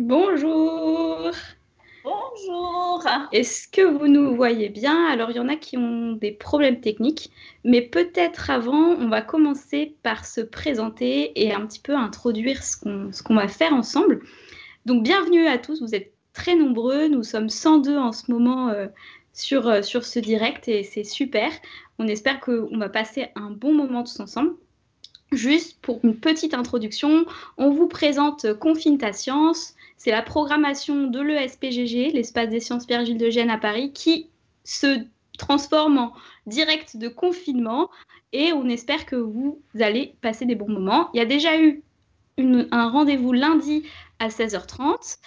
Bonjour. Bonjour. Est-ce que vous nous voyez bien? Alors, il y en a qui ont des problèmes techniques, mais peut-être avant, on va commencer par se présenter et un petit peu introduire ce qu'on va faire ensemble. Donc, bienvenue à tous, vous êtes très nombreux, nous sommes 102 en ce moment sur ce direct et c'est super. On espère qu'on va passer un bon moment tous ensemble. Juste pour une petite introduction, on vous présente Confine ta science. C'est la programmation de l'ESPGG, l'Espace des sciences Pierre-Gilles de Gênes à Paris, qui se transforme en direct de confinement et on espère que vous allez passer des bons moments. Il y a déjà eu un rendez-vous lundi à 16h30.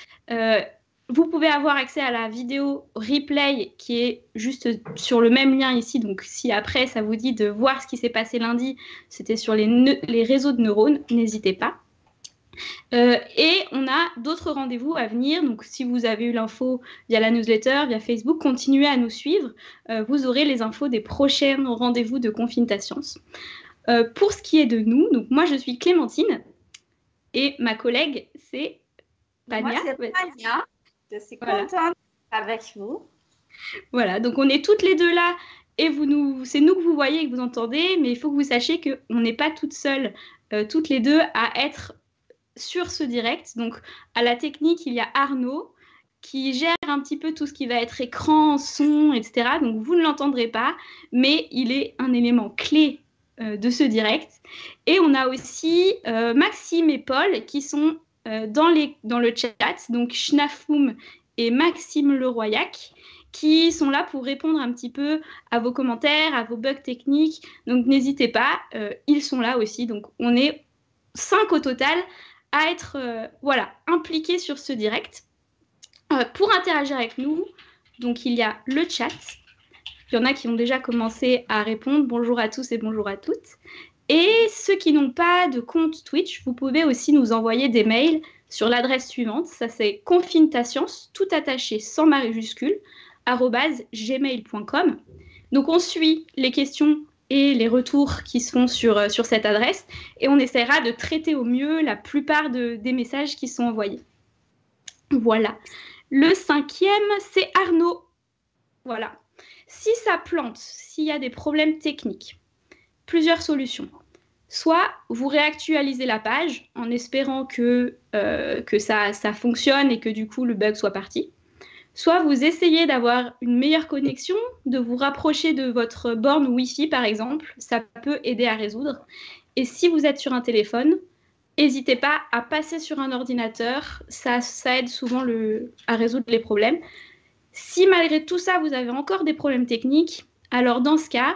Vous pouvez avoir accès à la vidéo replay qui est juste sur le même lien ici. Donc, si après ça vous dit de voir ce qui s'est passé lundi, c'était sur les réseaux de neurones, n'hésitez pas. Et on a d'autres rendez-vous à venir. Donc, si vous avez eu l'info via la newsletter, via Facebook, continuez à nous suivre. Vous aurez les infos des prochains rendez-vous de Confine ta science. Pour ce qui est de nous, donc moi je suis Clémentine et ma collègue c'est Moi, Pania. c'est Pania. Je suis Voilà. contente d'être avec vous. Voilà, donc on est toutes les deux là et c'est nous que vous voyez et que vous entendez, mais il faut que vous sachiez qu'on n'est pas toutes seules, toutes les deux à être sur ce direct. Donc à la technique, il y a Arnaud qui gère un petit peu tout ce qui va être écran, son, etc. Donc vous ne l'entendrez pas, mais il est un élément clé de ce direct. Et on a aussi Maxime et Paul qui sont dans le chat, donc Schnafoum et Maxime Leroyac, qui sont là pour répondre un petit peu à vos commentaires, à vos bugs techniques. Donc n'hésitez pas, ils sont là aussi. Donc on est 5 au total à être voilà, impliqués sur ce direct. Pour interagir avec nous, donc il y a le chat. Il y en a qui ont déjà commencé à répondre. Bonjour à tous et bonjour à toutes. Et ceux qui n'ont pas de compte Twitch, vous pouvez aussi nous envoyer des mails sur l'adresse suivante. Ça, c'est confinetatience, tout attaché sans majuscule, @gmail.com. Donc, on suit les questions et les retours qui se font sur cette adresse et on essaiera de traiter au mieux la plupart des messages qui sont envoyés. Voilà. Le cinquième, c'est Arnaud. Voilà. Si ça plante, s'il y a des problèmes techniques, plusieurs solutions. Soit vous réactualisez la page en espérant que ça fonctionne et que du coup le bug soit parti. Soit vous essayez d'avoir une meilleure connexion, de vous rapprocher de votre borne Wi-Fi par exemple, ça peut aider à résoudre. Et si vous êtes sur un téléphone, n'hésitez pas à passer sur un ordinateur, ça aide souvent à résoudre les problèmes. Si malgré tout ça, vous avez encore des problèmes techniques, alors dans ce cas,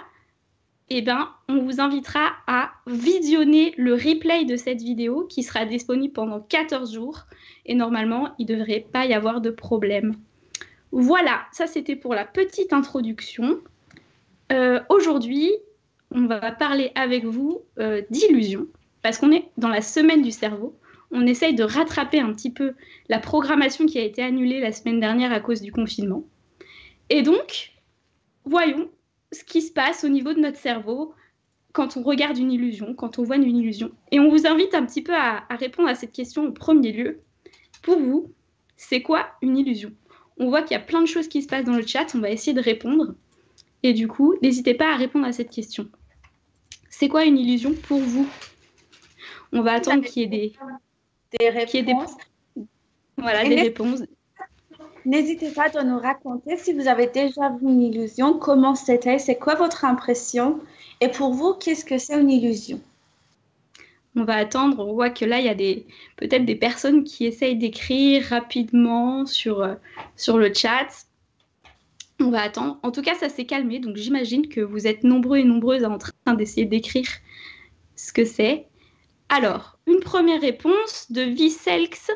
eh ben, on vous invitera à visionner le replay de cette vidéo qui sera disponible pendant 14 jours. Et normalement, il ne devrait pas y avoir de problème. Voilà, ça c'était pour la petite introduction. Aujourd'hui, on va parler avec vous d'illusions, parce qu'on est dans la semaine du cerveau. On essaye de rattraper un petit peu la programmation qui a été annulée la semaine dernière à cause du confinement. Et donc, voyons ce qui se passe au niveau de notre cerveau quand on regarde une illusion, quand on voit une illusion. Et on vous invite un petit peu à répondre à cette question au premier lieu. Pour vous, c'est quoi une illusion? On voit qu'il y a plein de choses qui se passent dans le chat, on va essayer de répondre. Et du coup, n'hésitez pas à répondre à cette question. C'est quoi une illusion pour vous? On va attendre qu'il y ait des réponses. Voilà, des réponses. N'hésitez pas à nous raconter si vous avez déjà vu une illusion, comment c'était, c'est quoi votre impression et pour vous, qu'est-ce que c'est une illusion? On va attendre, on voit que là, il y a peut-être des personnes qui essayent d'écrire rapidement sur le chat. On va attendre. En tout cas, ça s'est calmé, donc j'imagine que vous êtes nombreux et nombreuses en train d'essayer d'écrire ce que c'est. Alors, une première réponse de Viselx,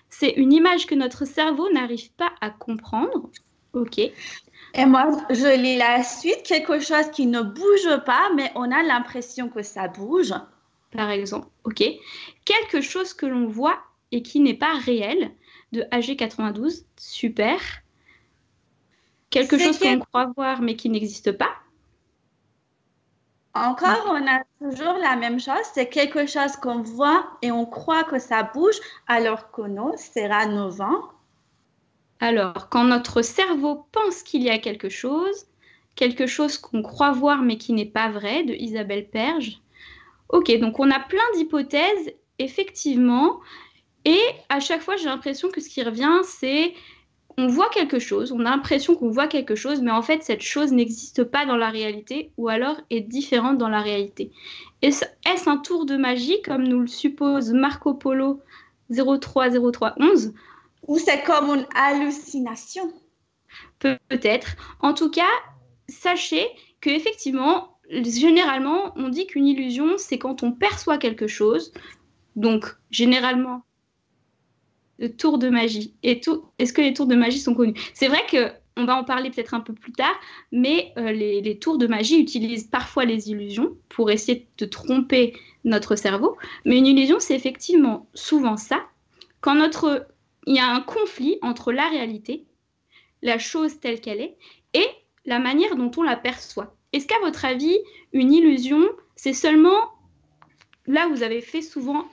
c'est une image que notre cerveau n'arrive pas à comprendre. Ok. Et moi, je lis la suite, quelque chose qui ne bouge pas, mais on a l'impression que ça bouge. Par exemple, ok. Quelque chose que l'on voit et qui n'est pas réel, de AG92, super. Quelque chose que l'on croit voir mais qui n'existe pas. Encore, on a toujours la même chose, c'est quelque chose qu'on voit et on croit que ça bouge, alors que non, c'est innovant. Alors, quand notre cerveau pense qu'il y a quelque chose qu'on croit voir mais qui n'est pas vrai, de Isabelle Perge. Ok, donc on a plein d'hypothèses, effectivement, et à chaque fois j'ai l'impression que ce qui revient, c'est on voit quelque chose, on a l'impression qu'on voit quelque chose, mais en fait cette chose n'existe pas dans la réalité ou alors est différente dans la réalité. Est-ce un tour de magie comme nous le suppose Marco Polo 030311? Ou c'est comme une hallucination. Peut-être. En tout cas, sachez que effectivement, généralement, on dit qu'une illusion, c'est quand on perçoit quelque chose. Donc, généralement, le tour de magie. Est-ce que les tours de magie sont connus? C'est vrai que on va en parler peut-être un peu plus tard, mais les tours de magie utilisent parfois les illusions pour essayer de tromper notre cerveau. Mais une illusion, c'est effectivement souvent ça. Quand il y a un conflit entre la réalité, la chose telle qu'elle est, et la manière dont on la perçoit. Est-ce qu'à votre avis, une illusion, c'est seulement là où vous avez fait souvent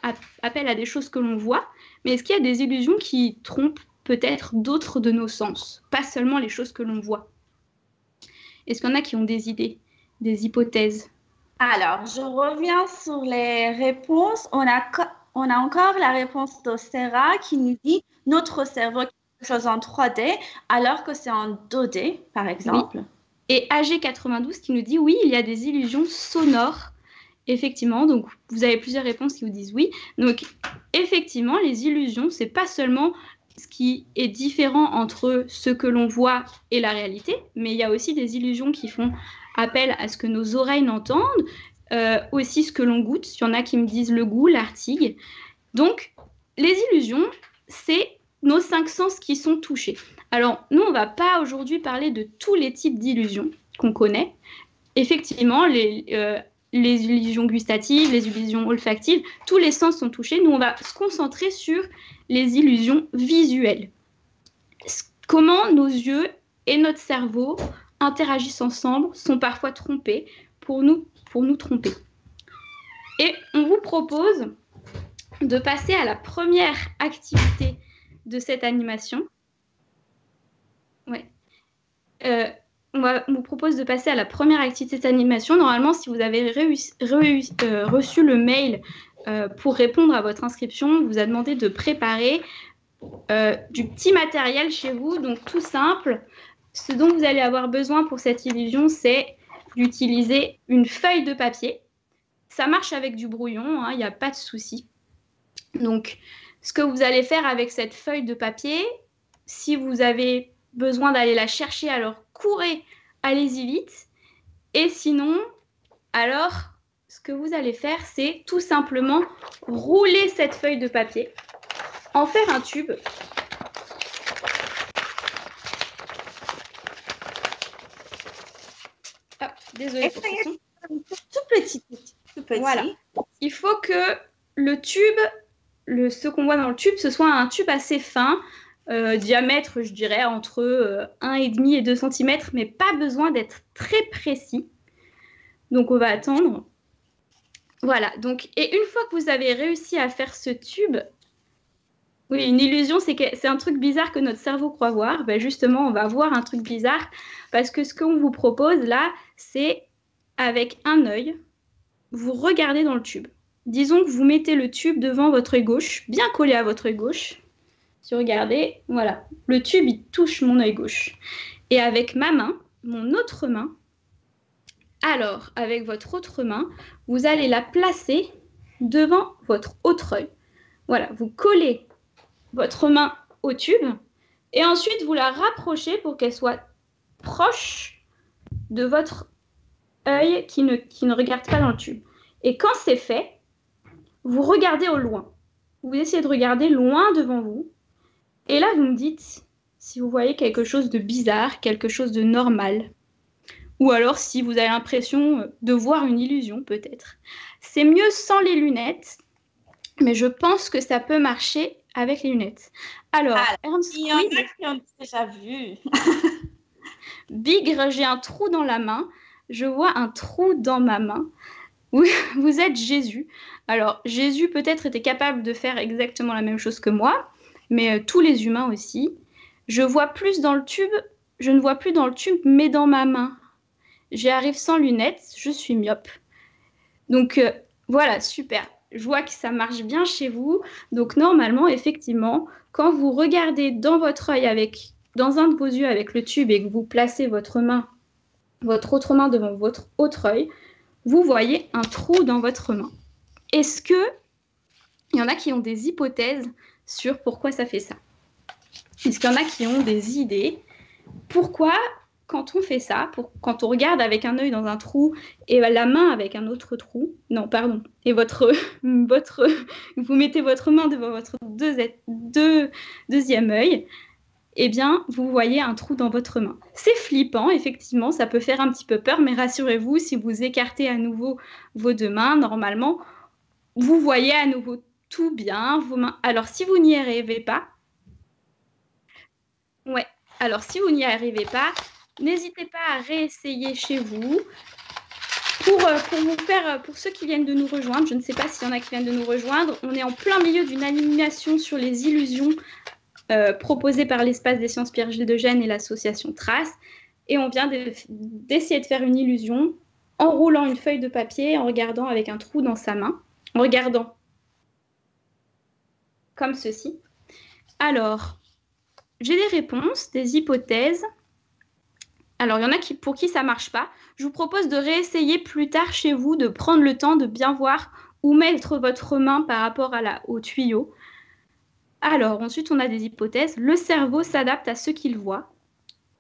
appel à des choses que l'on voit, mais est-ce qu'il y a des illusions qui trompent peut-être d'autres de nos sens, pas seulement les choses que l'on voit? Est-ce qu'il y en a qui ont des idées, des hypothèses? Alors, je reviens sur les réponses. On a encore la réponse de Sarah qui nous dit notre cerveau est quelque chose en 3D alors que c'est en 2D, par Oui. exemple. Et AG92 qui nous dit oui, il y a des illusions sonores. Effectivement, donc vous avez plusieurs réponses qui vous disent oui. Donc effectivement, les illusions, c'est pas seulement ce qui est différent entre ce que l'on voit et la réalité, mais il y a aussi des illusions qui font appel à ce que nos oreilles n'entendent, aussi ce que l'on goûte. Il y en a qui me disent le goût, l'artigue. Donc les illusions, c'est nos 5 sens qui sont touchés. Alors nous, on va pas aujourd'hui parler de tous les types d'illusions qu'on connaît. Effectivement, les illusions gustatives, les illusions olfactives, tous les sens sont touchés. Nous, on va se concentrer sur les illusions visuelles. Comment nos yeux et notre cerveau interagissent ensemble, sont parfois trompés pour nous tromper. Et on vous propose de passer à la première activité de cette animation. Ouais. On vous propose de passer à la première activité d'animation. Normalement, si vous avez reçu le mail pour répondre à votre inscription, on vous a demandé de préparer du petit matériel chez vous. Donc, tout simple. Ce dont vous allez avoir besoin pour cette illusion, c'est d'utiliser une feuille de papier. Ça marche avec du brouillon, il n'y a pas de souci. Donc, ce que vous allez faire avec cette feuille de papier, si vous avez besoin d'aller la chercher, alors courez, allez-y vite. Et sinon, alors, ce que vous allez faire, c'est tout simplement rouler cette feuille de papier, en faire un tube. Hop, désolée pour ce son. Tout petit. Voilà. Il faut que le tube, ce qu'on voit dans le tube, ce soit un tube assez fin, diamètre, je dirais, entre 1,5 et 2 cm, mais pas besoin d'être très précis. Donc, on va attendre. Voilà. Donc, et une fois que vous avez réussi à faire ce tube, oui, une illusion, c'est un truc bizarre que notre cerveau croit voir. Ben justement, on va voir un truc bizarre parce que ce qu'on vous propose là, c'est avec un œil, vous regardez dans le tube. Disons que vous mettez le tube devant votre œil gauche, bien collé à votre œil gauche. Si vous regardez, voilà, le tube, il touche mon œil gauche. Et avec ma main, mon autre main, alors, avec votre autre main, vous allez la placer devant votre autre œil. Voilà, vous collez votre main au tube et ensuite vous la rapprochez pour qu'elle soit proche de votre œil qui ne regarde pas dans le tube. Et quand c'est fait, vous regardez au loin. Vous essayez de regarder loin devant vous. Et là, vous me dites si vous voyez quelque chose de bizarre, quelque chose de normal. Ou alors si vous avez l'impression de voir une illusion, peut-être. C'est mieux sans les lunettes, mais je pense que ça peut marcher avec les lunettes. Alors Ernst, il y en a qui ont déjà vu. Bigre, j'ai un trou dans la main. je vois un trou dans ma main. Vous êtes Jésus. Alors, Jésus peut-être était capable de faire exactement la même chose que moi, mais tous les humains aussi. Je vois plus dans le tube, je ne vois plus dans le tube, mais dans ma main. J'y arrive sans lunettes, je suis myope. Donc voilà, super. Je vois que ça marche bien chez vous. Donc normalement, effectivement, quand vous regardez dans votre œil dans un de vos yeux avec le tube et que vous placez votre autre main devant votre autre œil, vous voyez un trou dans votre main. Est-ce que il y en a qui ont des hypothèses sur pourquoi ça fait ça? Est-ce qu'il y en a qui ont des idées? Pourquoi, quand on fait ça, quand on regarde avec un œil dans un trou et la main avec un autre trou, non, pardon, et vous mettez votre main devant votre deuxième œil, eh bien, vous voyez un trou dans votre main. C'est flippant, effectivement, ça peut faire un petit peu peur, mais rassurez-vous, si vous écartez à nouveau vos deux mains, normalement, vous voyez à nouveau tout bien, vos mains. Alors, si vous n'y arrivez pas, ouais, alors si vous n'y arrivez pas, n'hésitez pas à réessayer chez vous. Pour ceux qui viennent de nous rejoindre, je ne sais pas s'il y en a qui viennent de nous rejoindre, on est en plein milieu d'une animation sur les illusions proposée par l'Espace des sciences Pierre-Gilles de Gênes et l'association Trace. Et on vient d'essayer de faire une illusion en roulant une feuille de papier, en regardant avec un trou dans sa main, en regardant comme ceci. Alors, j'ai des réponses, des hypothèses. Alors, il y en a pour qui ça ne marche pas. Je vous propose de réessayer plus tard chez vous, de prendre le temps de bien voir où mettre votre main par rapport au tuyau. Alors, ensuite, on a des hypothèses. Le cerveau s'adapte à ce qu'il voit.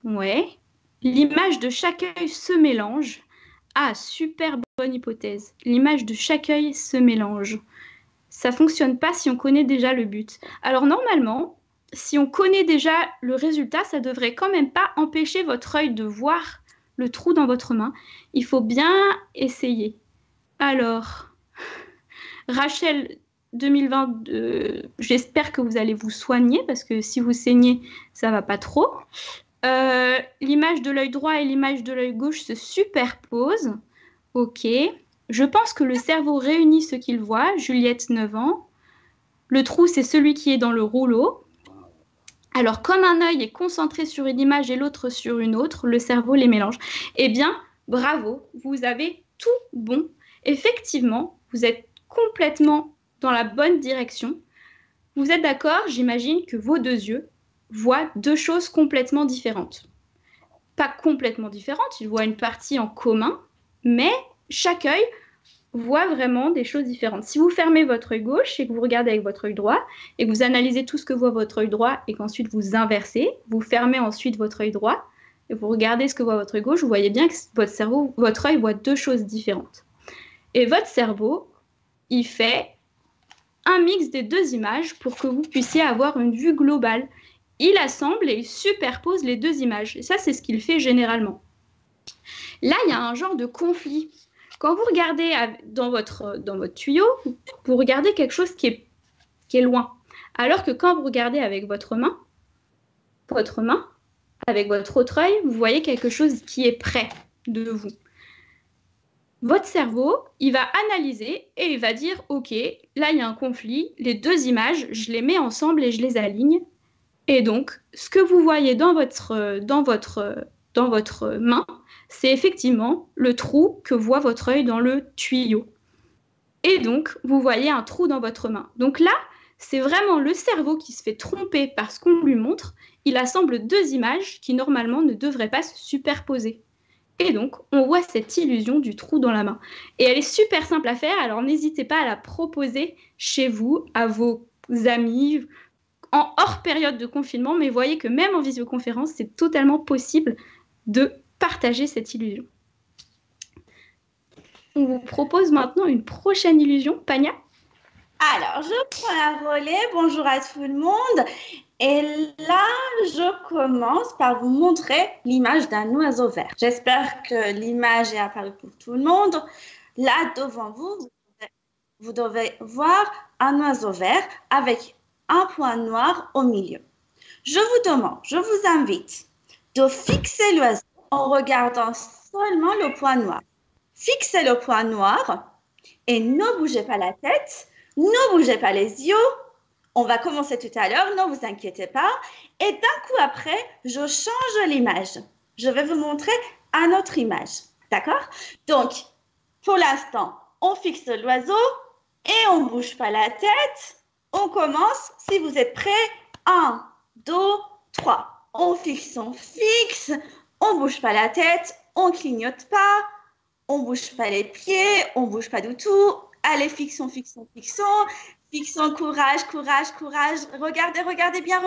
Ouais. L'image de chaque œil se mélange. Ah, super bonne hypothèse. L'image de chaque œil se mélange. Ça ne fonctionne pas si on connaît déjà le but. Alors, normalement, si on connaît déjà le résultat, ça ne devrait quand même pas empêcher votre œil de voir le trou dans votre main. Il faut bien essayer. Alors, Rachel 2022, j'espère que vous allez vous soigner parce que si vous saignez, ça va pas trop. L'image de l'œil droit et l'image de l'œil gauche se superposent. Ok. Je pense que le cerveau réunit ce qu'il voit. Juliette, 9 ans. Le trou, c'est celui qui est dans le rouleau. Alors, comme un œil est concentré sur une image et l'autre sur une autre, le cerveau les mélange. Eh bien, bravo, vous avez tout bon. Effectivement, vous êtes complètement dans la bonne direction. Vous êtes d'accord? J'imagine que vos deux yeux voient deux choses complètement différentes. Pas complètement différentes, ils voient une partie en commun, mais chaque œil voit vraiment des choses différentes. Si vous fermez votre œil gauche et que vous regardez avec votre œil droit et que vous analysez tout ce que voit votre œil droit et qu'ensuite vous inversez, vous fermez ensuite votre œil droit et vous regardez ce que voit votre œil gauche, vous voyez bien que votre œil voit deux choses différentes. Et votre cerveau, il fait un mix des deux images pour que vous puissiez avoir une vue globale. Il assemble et il superpose les deux images. Et ça, c'est ce qu'il fait généralement. Là, il y a un genre de conflit. Quand vous regardez dans votre tuyau, vous regardez quelque chose qui est loin. Alors que quand vous regardez avec votre main, avec votre autre œil, vous voyez quelque chose qui est près de vous. Votre cerveau, il va analyser et il va dire « Ok, là, il y a un conflit. Les deux images, je les mets ensemble et je les aligne. » Et donc, ce que vous voyez dans votre main, c'est effectivement le trou que voit votre œil dans le tuyau. Et donc, vous voyez un trou dans votre main. Donc là, c'est vraiment le cerveau qui se fait tromper par ce qu'on lui montre. Il assemble deux images qui, normalement, ne devraient pas se superposer. Et donc, on voit cette illusion du trou dans la main. Et elle est super simple à faire, alors n'hésitez pas à la proposer chez vous, à vos amis, en hors période de confinement, mais voyez que même en visioconférence, c'est totalement possible de partager cette illusion. On vous propose maintenant une prochaine illusion. Pania? Alors, je prends la relais. Bonjour à tout le monde. Et là, je commence par vous montrer l'image d'un oiseau vert. J'espère que l'image est apparue pour tout le monde. Là, devant vous, vous devez voir un oiseau vert avec un point noir au milieu. Je vous invite de fixer l'oiseau en regardant seulement le point noir. Fixez le point noir et ne bougez pas la tête, ne bougez pas les yeux. On va commencer tout à l'heure, ne vous inquiétez pas. Et d'un coup après, je change l'image. Je vais vous montrer une autre image. D'accord? Donc, pour l'instant, on fixe l'oiseau et on ne bouge pas la tête. On commence. Si vous êtes prêts, 1, 2, 3. On fixe, on ne bouge pas la tête, on ne clignote pas, on ne bouge pas les pieds, on ne bouge pas du tout. Allez, fixons. Fixons, courage. Regardez, regardez bien.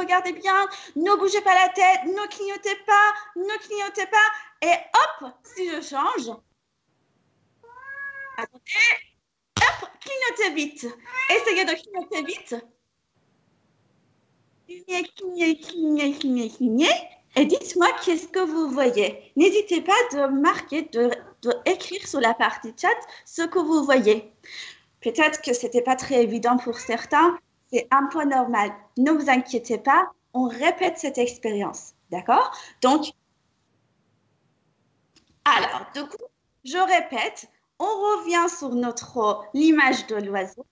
Ne bougez pas la tête, ne clignotez pas. Et hop, si je change, attendez, hop, clignotez vite. Essayez de clignoter vite. Clignez. Et dites-moi qu'est-ce que vous voyez. N'hésitez pas de marquer, de écrire sur la partie chat ce que vous voyez. Peut-être que ce n'était pas très évident pour certains. C'est un point normal. Ne vous inquiétez pas. On répète cette expérience. D'accord? Donc, alors, du coup, je répète. On revient sur l'image de l'oiseau.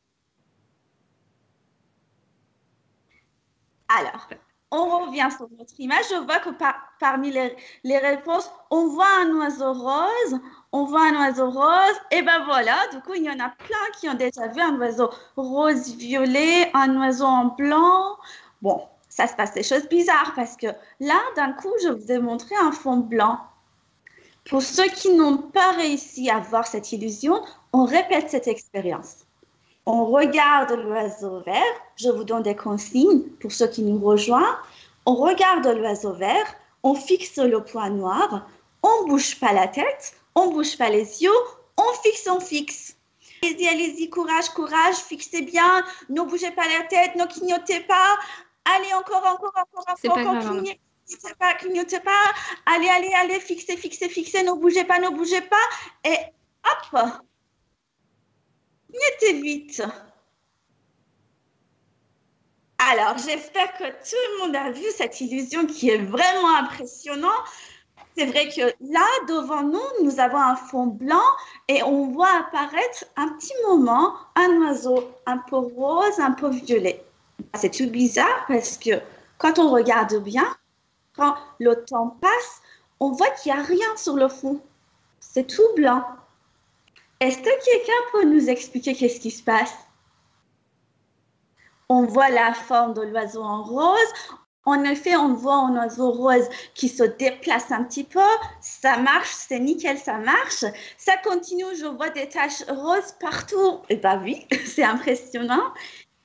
Alors, on revient sur notre image. Je vois que parmi les réponses, on voit un oiseau rose. Et ben voilà, du coup, il y en a plein qui ont déjà vu un oiseau rose-violet, un oiseau en blanc. Bon, ça se passe des choses bizarres parce que là, d'un coup, je vous ai montré un fond blanc. Pour ceux qui n'ont pas réussi à voir cette illusion, on répète cette expérience. On regarde l'oiseau vert. Je vous donne des consignes pour ceux qui nous rejoignent. On regarde l'oiseau vert. On fixe le point noir. On ne bouge pas la tête. On ne bouge pas les yeux. On fixe. Allez-y, courage. Fixez bien. Ne bougez pas la tête. Ne clignotez pas. Allez, encore. C'est pas grave. Clignotez pas. Allez. Fixez. Ne bougez pas. Et hop. Clignotez vite. Alors, j'espère que tout le monde a vu cette illusion qui est vraiment impressionnante. C'est vrai que là, devant nous, nous avons un fond blanc et on voit apparaître un petit moment un oiseau un peu rose, un peu violet. C'est tout bizarre parce que quand on regarde bien, quand le temps passe, on voit qu'il n'y a rien sur le fond. C'est tout blanc. Est-ce que quelqu'un peut nous expliquer qu'est-ce qui se passe? On voit la forme de l'oiseau en rose. En effet, on voit un oiseau rose qui se déplace un petit peu. Ça marche, c'est nickel, ça marche. Ça continue, je vois des taches roses partout. Eh bien oui, c'est impressionnant.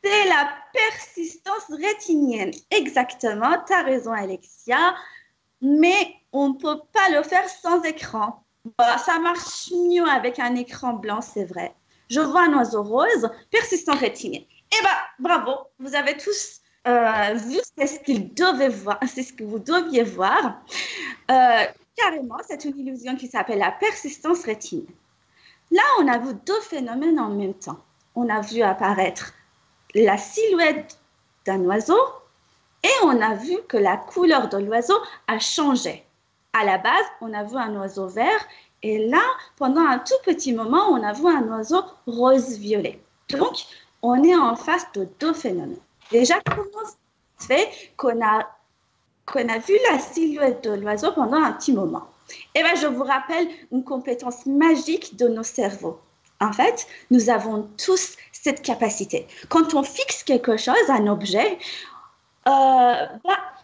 C'est la persistance rétinienne. Exactement, tu as raison Alexia. Mais on ne peut pas le faire sans écran. Bon, ça marche mieux avec un écran blanc, c'est vrai. Je vois un oiseau rose, persistant rétinien. Eh bien, bravo, vous avez tous vu ce que vous deviez voir. Carrément, c'est une illusion qui s'appelle la persistance rétinienne. Là, on a vu deux phénomènes en même temps. On a vu apparaître la silhouette d'un oiseau et on a vu que la couleur de l'oiseau a changé. À la base, on a vu un oiseau vert et là, pendant un tout petit moment, on a vu un oiseau rose-violet. Donc, on est en face de deux phénomènes. Déjà, comment ça se fait qu'on a vu la silhouette de l'oiseau pendant un petit moment? Eh bien, je vous rappelle une compétence magique de nos cerveaux. En fait, nous avons tous cette capacité. Quand on fixe quelque chose, un objet,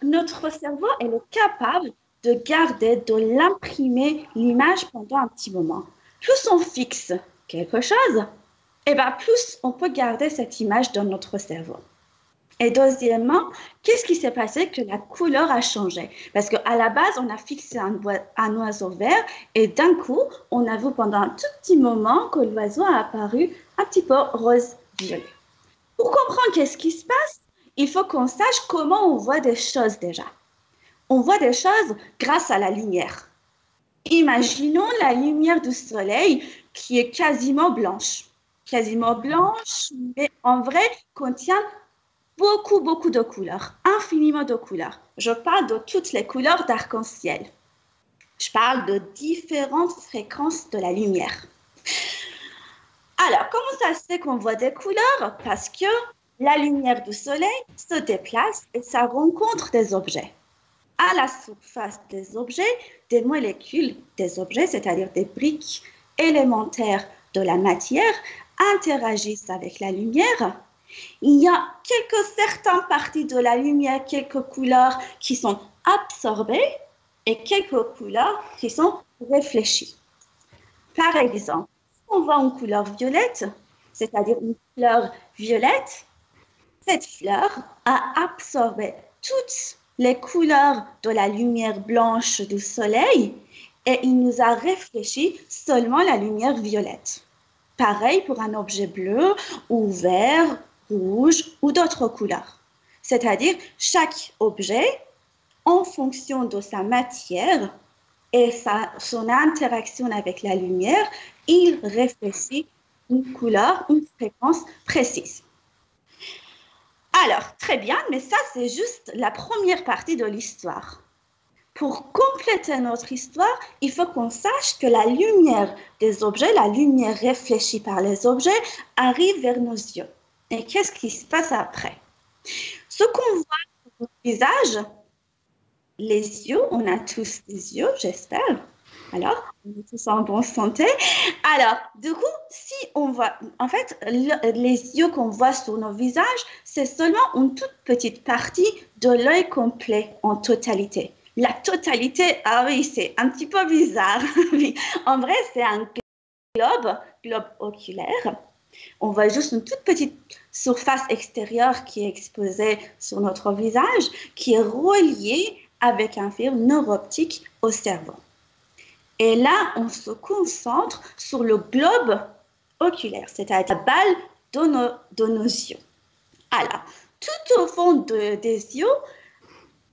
notre cerveau est capable de garder, de l'imprimer, l'image pendant un petit moment. Plus on fixe quelque chose, et bien plus on peut garder cette image dans notre cerveau. Et deuxièmement, qu'est-ce qui s'est passé que la couleur a changé? Parce qu'à la base, on a fixé un oiseau vert et d'un coup, on a vu pendant un tout petit moment que l'oiseau a apparu un petit peu rose-violet. Pour comprendre qu'est-ce qui se passe, il faut qu'on sache comment on voit des choses déjà. On voit des choses grâce à la lumière. Imaginons la lumière du soleil qui est quasiment blanche. Mais en vrai contient beaucoup de couleurs, infiniment de couleurs. Je parle de toutes les couleurs d'arc-en-ciel. Je parle de différentes fréquences de la lumière. Alors, comment ça se fait qu'on voit des couleurs? Parce que la lumière du soleil se déplace et ça rencontre des objets. À la surface des objets, des molécules des objets, c'est-à-dire des briques élémentaires de la matière, interagissent avec la lumière. Il y a certaines parties de la lumière, quelques couleurs qui sont absorbées et quelques couleurs qui sont réfléchies. Par exemple, si on voit une couleur violette, c'est-à-dire une fleur violette, cette fleur a absorbé toutes les couleurs de la lumière blanche du soleil et il nous a réfléchi seulement la lumière violette. Pareil pour un objet bleu ou vert, rouge ou d'autres couleurs. C'est-à-dire chaque objet, en fonction de sa matière et son interaction avec la lumière, il réfléchit une couleur, une fréquence précise. Alors, très bien, mais ça, c'est juste la première partie de l'histoire. Pour compléter notre histoire, il faut qu'on sache que la lumière des objets, la lumière réfléchie par les objets, arrive vers nos yeux. Et qu'est-ce qui se passe après? Ce qu'on voit sur notre visage, les yeux, on a tous des yeux, j'espère. Alors, on est tous en bonne santé. Alors, du coup, si on voit, en fait, les yeux qu'on voit sur nos visages, c'est seulement une toute petite partie de l'œil complet en totalité. La totalité, ah oui, c'est un petit peu bizarre. En vrai, c'est un globe oculaire. On voit juste une toute petite surface extérieure qui est exposée sur notre visage, qui est reliée avec un fil neurooptique au cerveau. Et là, on se concentre sur le globe oculaire, c'est-à-dire la balle de nos yeux. Alors, tout au fond des yeux,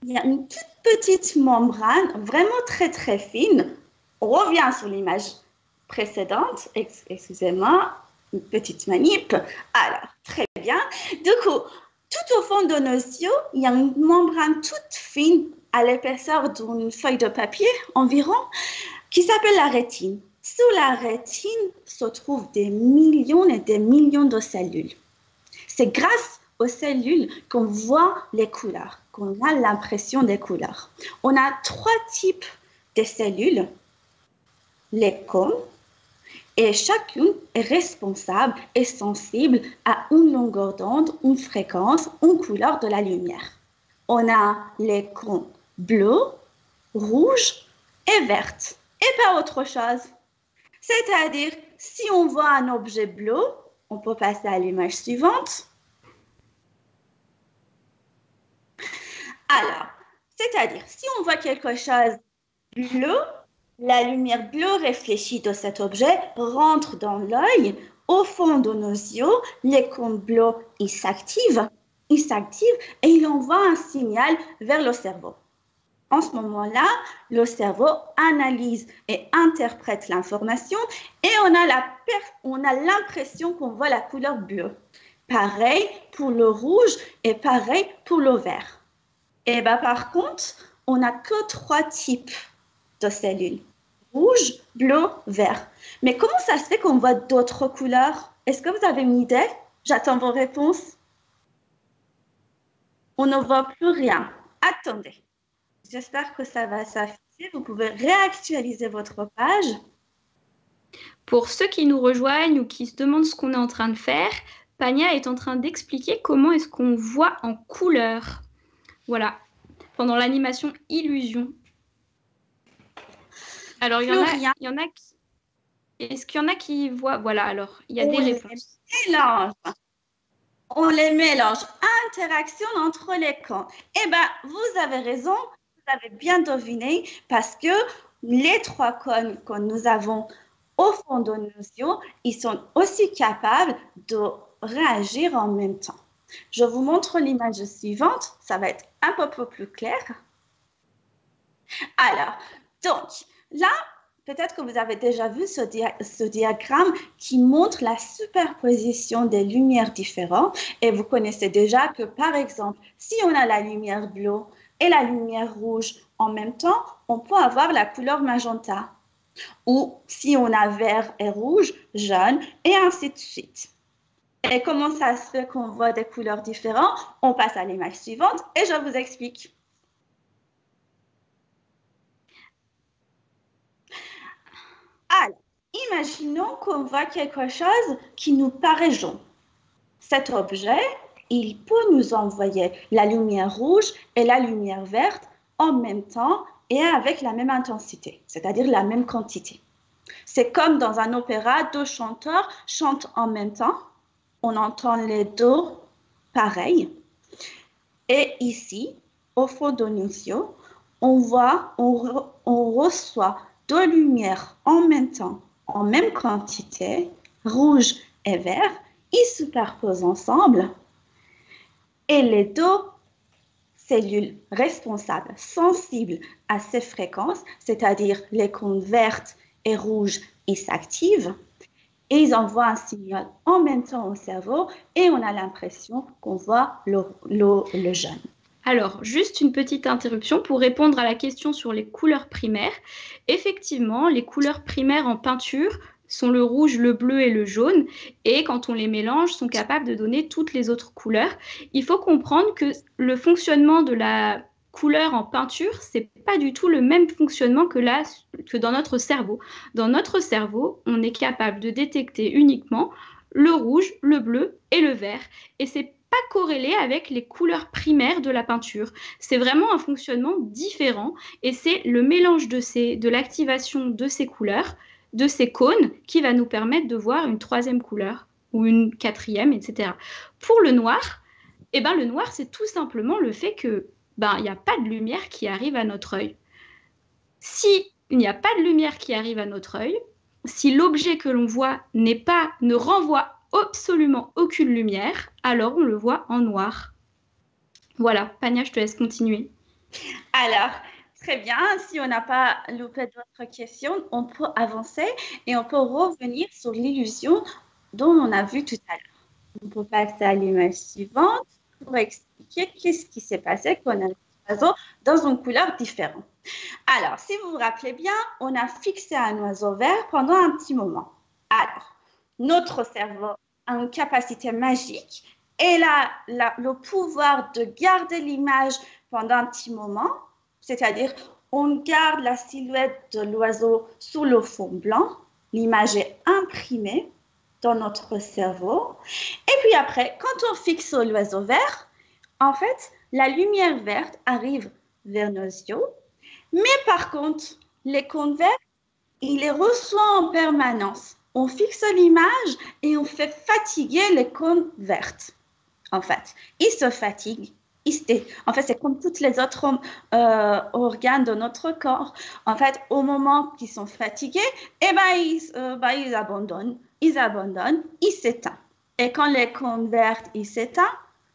il y a une toute petite membrane, vraiment très très fine. On revient sur l'image précédente. Excusez-moi, une petite manip. Alors, très bien. Du coup, tout au fond de nos yeux, il y a une membrane toute fine à l'épaisseur d'une feuille de papier environ, qui s'appelle la rétine. Sous la rétine se trouvent des millions et des millions de cellules. C'est grâce aux cellules qu'on voit les couleurs, qu'on a l'impression des couleurs. On a 3 types de cellules, les cônes, et chacune est responsable et sensible à une longueur d'onde, une fréquence, une couleur de la lumière. On a les cônes bleus, rouges et vertes, et pas autre chose. C'est-à-dire, si on voit un objet bleu, on peut passer à l'image suivante. Alors, c'est-à-dire, si on voit quelque chose bleu, la lumière bleue réfléchie de cet objet rentre dans l'œil, au fond de nos yeux, les cônes bleus, ils s'activent et ils envoient un signal vers le cerveau. En ce moment-là, le cerveau analyse et interprète l'information et on a l'impression qu'on voit la couleur bleue. Pareil pour le rouge et pareil pour le vert. Et bien, par contre, on n'a que 3 types de cellules. Rouge, bleu, vert. Mais comment ça se fait qu'on voit d'autres couleurs? Est-ce que vous avez une idée? J'attends vos réponses. On ne voit plus rien. Attendez. J'espère que ça va s'afficher. Vous pouvez réactualiser votre page. Pour ceux qui nous rejoignent ou qui se demandent ce qu'on est en train de faire, Pania est en train d'expliquer comment est-ce qu'on voit en couleur. Voilà, pendant l'animation Illusion. Alors, il y en a qui... Est-ce qu'il y en a qui voient... Voilà, alors, il y a des réponses. On les mélange. Interaction entre les cônes. Eh bien, vous avez raison, vous avez bien deviné, parce que les 3 cônes que nous avons au fond de nos yeux, ils sont aussi capables de réagir en même temps. Je vous montre l'image suivante, ça va être un peu plus clair. Alors, donc, là, peut-être que vous avez déjà vu ce diagramme qui montre la superposition des lumières différentes et vous connaissez déjà que, par exemple, si on a la lumière bleue et la lumière rouge en même temps, on peut avoir la couleur magenta. Ou si on a vert et rouge, jaune, et ainsi de suite. Et comment ça se fait qu'on voit des couleurs différentes? On passe à l'image suivante et je vous explique. Alors, imaginons qu'on voit quelque chose qui nous paraît jaune. Cet objet, il peut nous envoyer la lumière rouge et la lumière verte en même temps et avec la même intensité, c'est-à-dire la même quantité. C'est comme dans un opéra, deux chanteurs chantent en même temps. On entend les deux pareils. Et ici, au fond d'Onicio, on reçoit deux lumières en même temps, en même quantité, rouge et vert, ils se superposent ensemble. Et les deux cellules responsables, sensibles à ces fréquences, c'est-à-dire les cônes vertes et rouges, ils s'activent et ils envoient un signal en même temps au cerveau et on a l'impression qu'on voit le jaune. Alors, juste une petite interruption pour répondre à la question sur les couleurs primaires. Effectivement, les couleurs primaires en peinture sont le rouge, le bleu et le jaune, et quand on les mélange, sont capables de donner toutes les autres couleurs. Il faut comprendre que le fonctionnement de la couleur en peinture, c'est pas du tout le même fonctionnement que dans notre cerveau. Dans notre cerveau, on est capable de détecter uniquement le rouge, le bleu et le vert. Et c'est pas corrélé avec les couleurs primaires de la peinture. C'est vraiment un fonctionnement différent et c'est le mélange de l'activation de ces couleurs, de ces cônes, qui va nous permettre de voir une troisième couleur ou une quatrième, etc. Pour le noir, le noir, c'est tout simplement le fait que il n'y a pas de lumière qui arrive à notre œil. Si il n'y a pas de lumière qui arrive à notre œil, si l'objet que l'on voit ne renvoie absolument aucune lumière, alors on le voit en noir. Voilà, Pania, je te laisse continuer. Alors, très bien, si on n'a pas loupé d'autres questions, on peut avancer et on peut revenir sur l'illusion dont on a vu tout à l'heure. On peut passer à l'image suivante pour expliquer qu'est-ce qui s'est passé quand on a un oiseau dans une couleur différente. Alors, si vous vous rappelez bien, on a fixé un oiseau vert pendant un petit moment. Alors, notre cerveau a une capacité magique et le pouvoir de garder l'image pendant un petit moment, c'est-à-dire on garde la silhouette de l'oiseau sous le fond blanc, l'image est imprimée dans notre cerveau. Et puis après, quand on fixe l'oiseau vert, en fait, la lumière verte arrive vers nos yeux, mais par contre, les cônes verts, il les reçoit en permanence. On fixe l'image et on fait fatiguer les cônes vertes. En fait, ils se fatiguent. En fait, c'est comme tous les autres organes de notre corps. En fait, au moment qu'ils sont fatigués, ils abandonnent. Ils s'éteignent. Et quand les cônes vertes s'éteignent,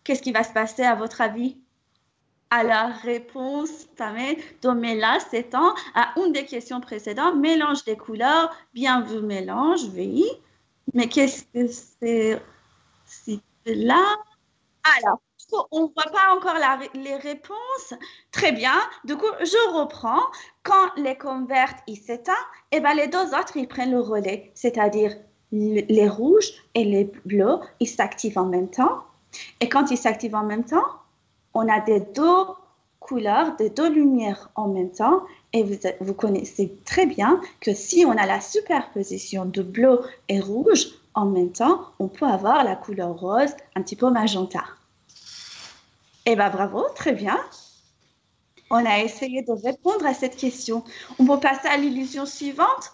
qu'est-ce qui va se passer à votre avis? À la réponse, Domela s'étend à une des questions précédentes, mélange des couleurs, bien vu mélange, oui. Mais qu'est-ce que c'est là? Alors, on ne voit pas encore les réponses. Très bien. Du coup, je reprends. Quand les cônes vertes s'éteignent, les deux autres, ils prennent le relais, c'est-à-dire les rouges et les bleus, ils s'activent en même temps. Et quand ils s'activent en même temps, on a des deux couleurs, des deux lumières en même temps. Et vous connaissez très bien que si on a la superposition de bleu et rouge en même temps, on peut avoir la couleur rose, un petit peu magenta. Bravo, très bien. On a essayé de répondre à cette question. On peut passer à l'illusion suivante?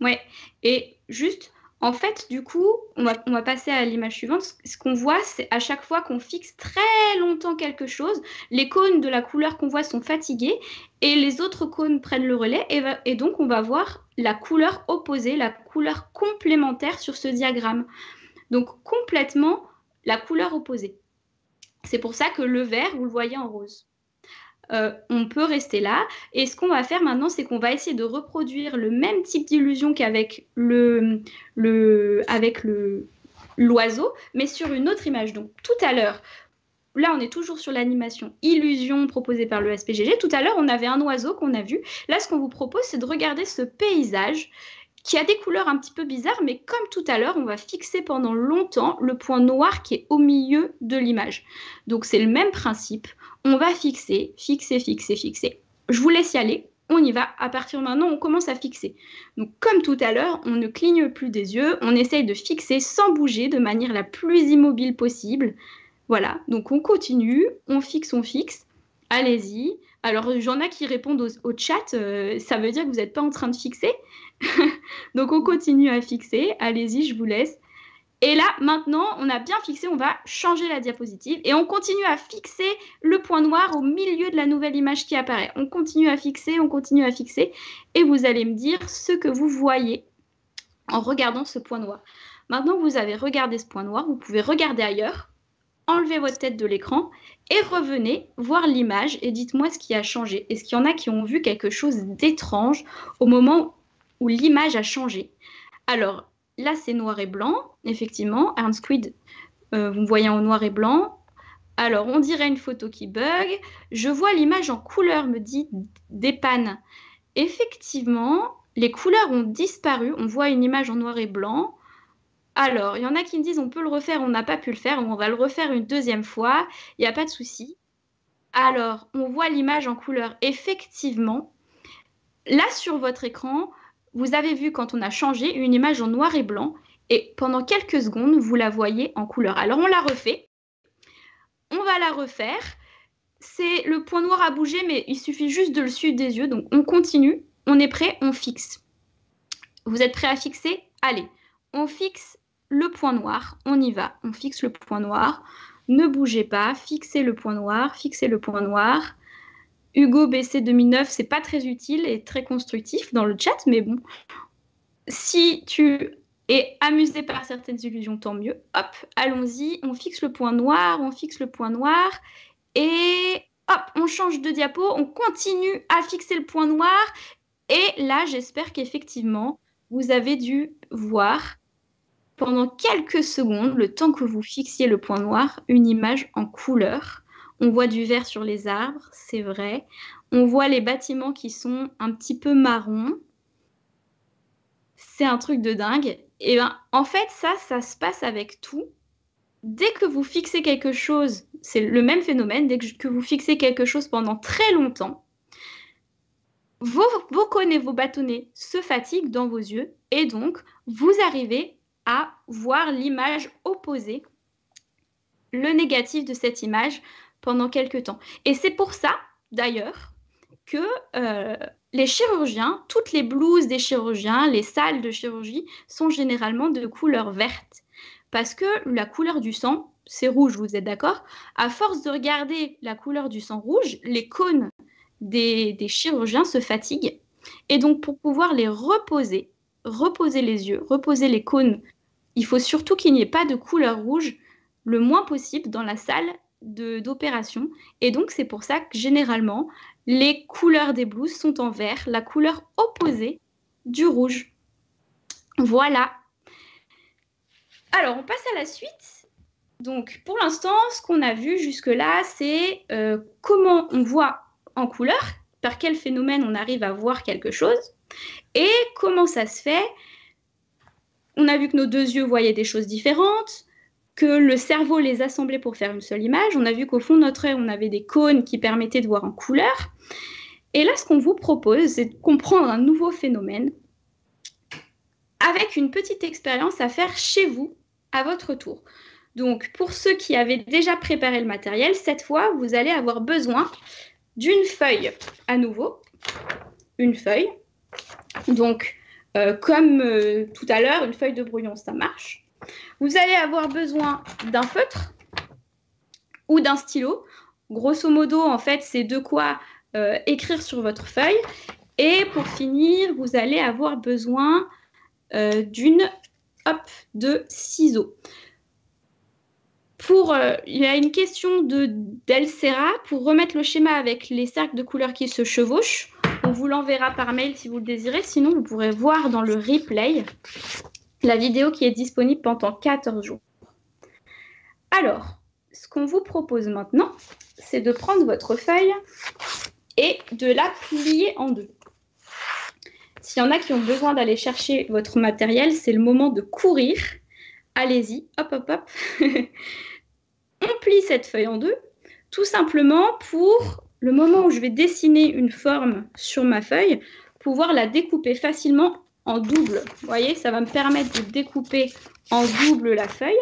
Ouais, et juste, en fait, du coup, on va passer à l'image suivante. Ce qu'on voit, c'est à chaque fois qu'on fixe très longtemps quelque chose, les cônes de la couleur qu'on voit sont fatigués et les autres cônes prennent le relais et donc on va voir la couleur opposée, la couleur complémentaire sur ce diagramme. Donc complètement la couleur opposée. C'est pour ça que le vert, vous le voyez en rose. On peut rester là. Et ce qu'on va faire maintenant, c'est qu'on va essayer de reproduire le même type d'illusion qu'avec l'oiseau, mais sur une autre image. Donc tout à l'heure, là, on est toujours sur l'animation illusion proposée par le SPGG. Tout à l'heure, on avait un oiseau qu'on a vu. Là, ce qu'on vous propose, c'est de regarder ce paysage qui a des couleurs un petit peu bizarres, mais comme tout à l'heure, on va fixer pendant longtemps le point noir qui est au milieu de l'image. Donc, c'est le même principe. On va fixer, fixer, fixer, fixer. Je vous laisse y aller. On y va. À partir de maintenant, on commence à fixer. Donc, comme tout à l'heure, on ne cligne plus des yeux. On essaye de fixer sans bouger de manière la plus immobile possible. Voilà, donc on continue, on fixe, allez-y. Alors, j'en ai qui répondent au chat, ça veut dire que vous n'êtes pas en train de fixer. Donc, on continue à fixer, allez-y, je vous laisse. Et là, maintenant, on a bien fixé, on va changer la diapositive et on continue à fixer le point noir au milieu de la nouvelle image qui apparaît. On continue à fixer et vous allez me dire ce que vous voyez en regardant ce point noir. Maintenant que vous avez regardé ce point noir, vous pouvez regarder ailleurs. Enlevez votre tête de l'écran et revenez voir l'image et dites-moi ce qui a changé. Est-ce qu'il y en a qui ont vu quelque chose d'étrange au moment où l'image a changé? Alors, là, c'est noir et blanc, effectivement. Ernst Quid, vous me voyez en noir et blanc. Alors, on dirait une photo qui bug. Je vois l'image en couleur, me dit Dépanne. Effectivement, les couleurs ont disparu. On voit une image en noir et blanc. Alors, il y en a qui me disent on peut le refaire, on n'a pas pu le faire, on va le refaire une deuxième fois, il n'y a pas de souci. Alors, on voit l'image en couleur. Effectivement, là sur votre écran, vous avez vu quand on a changé une image en noir et blanc et pendant quelques secondes, vous la voyez en couleur. Alors, on la refait. On va la refaire. C'est le point noir à bouger, mais il suffit juste de le suivre des yeux. Donc, on continue. On est prêt, on fixe. Vous êtes prêt à fixer? Allez, on fixe le point noir, on y va, on fixe le point noir, ne bougez pas, fixez le point noir, fixez le point noir. Hugo BC 2009, c'est pas très utile et très constructif dans le chat, mais bon, si tu es amusé par certaines illusions, tant mieux. Hop, allons-y, on fixe le point noir, et hop, on change de diapo, on continue à fixer le point noir, et là, j'espère qu'effectivement, vous avez dû voir pendant quelques secondes, le temps que vous fixiez le point noir, une image en couleur. On voit du vert sur les arbres, c'est vrai. On voit les bâtiments qui sont un petit peu marrons. C'est un truc de dingue. Et ben, en fait, ça se passe avec tout. Dès que vous fixez quelque chose, c'est le même phénomène, dès que vous fixez quelque chose pendant très longtemps, vos cônes et vos bâtonnets se fatiguent dans vos yeux et donc vous arrivez à voir l'image opposée, le négatif de cette image pendant quelques temps. Et c'est pour ça, d'ailleurs, que les chirurgiens, toutes les blouses des chirurgiens, les salles de chirurgie sont généralement de couleur verte. Parce que la couleur du sang, c'est rouge, vous êtes d'accord? À force de regarder la couleur du sang rouge, les cônes des chirurgiens se fatiguent. Et donc, pour pouvoir les reposer les yeux, reposer les cônes, il faut surtout qu'il n'y ait pas de couleur rouge le moins possible dans la salle d'opération. Et donc, c'est pour ça que généralement, les couleurs des blouses sont en vert, la couleur opposée du rouge. Voilà. Alors, on passe à la suite. Donc, pour l'instant, ce qu'on a vu jusque-là, c'est comment on voit en couleur, par quel phénomène on arrive à voir quelque chose, et comment ça se fait. On a vu que nos deux yeux voyaient des choses différentes, que le cerveau les assemblait pour faire une seule image. On a vu qu'au fond de notre œil, on avait des cônes qui permettaient de voir en couleur. Et là, ce qu'on vous propose, c'est de comprendre un nouveau phénomène avec une petite expérience à faire chez vous, à votre tour. Donc, pour ceux qui avaient déjà préparé le matériel, cette fois, vous allez avoir besoin d'une feuille à nouveau. Une feuille. Donc, comme tout à l'heure, une feuille de brouillon, ça marche. Vous allez avoir besoin d'un feutre ou d'un stylo. Grosso modo, en fait, c'est de quoi écrire sur votre feuille. Et pour finir, vous allez avoir besoin de ciseaux. Il y a une question d'Elcera pour remettre le schéma avec les cercles de couleurs qui se chevauchent. On vous l'enverra par mail si vous le désirez. Sinon, vous pourrez voir dans le replay la vidéo qui est disponible pendant 14 jours. Alors, ce qu'on vous propose maintenant, c'est de prendre votre feuille et de la plier en deux. S'il y en a qui ont besoin d'aller chercher votre matériel, c'est le moment de courir. Allez-y, hop, hop, hop. On plie cette feuille en deux, tout simplement pour le moment où je vais dessiner une forme sur ma feuille, pouvoir la découper facilement en double. Vous voyez, ça va me permettre de découper en double la feuille.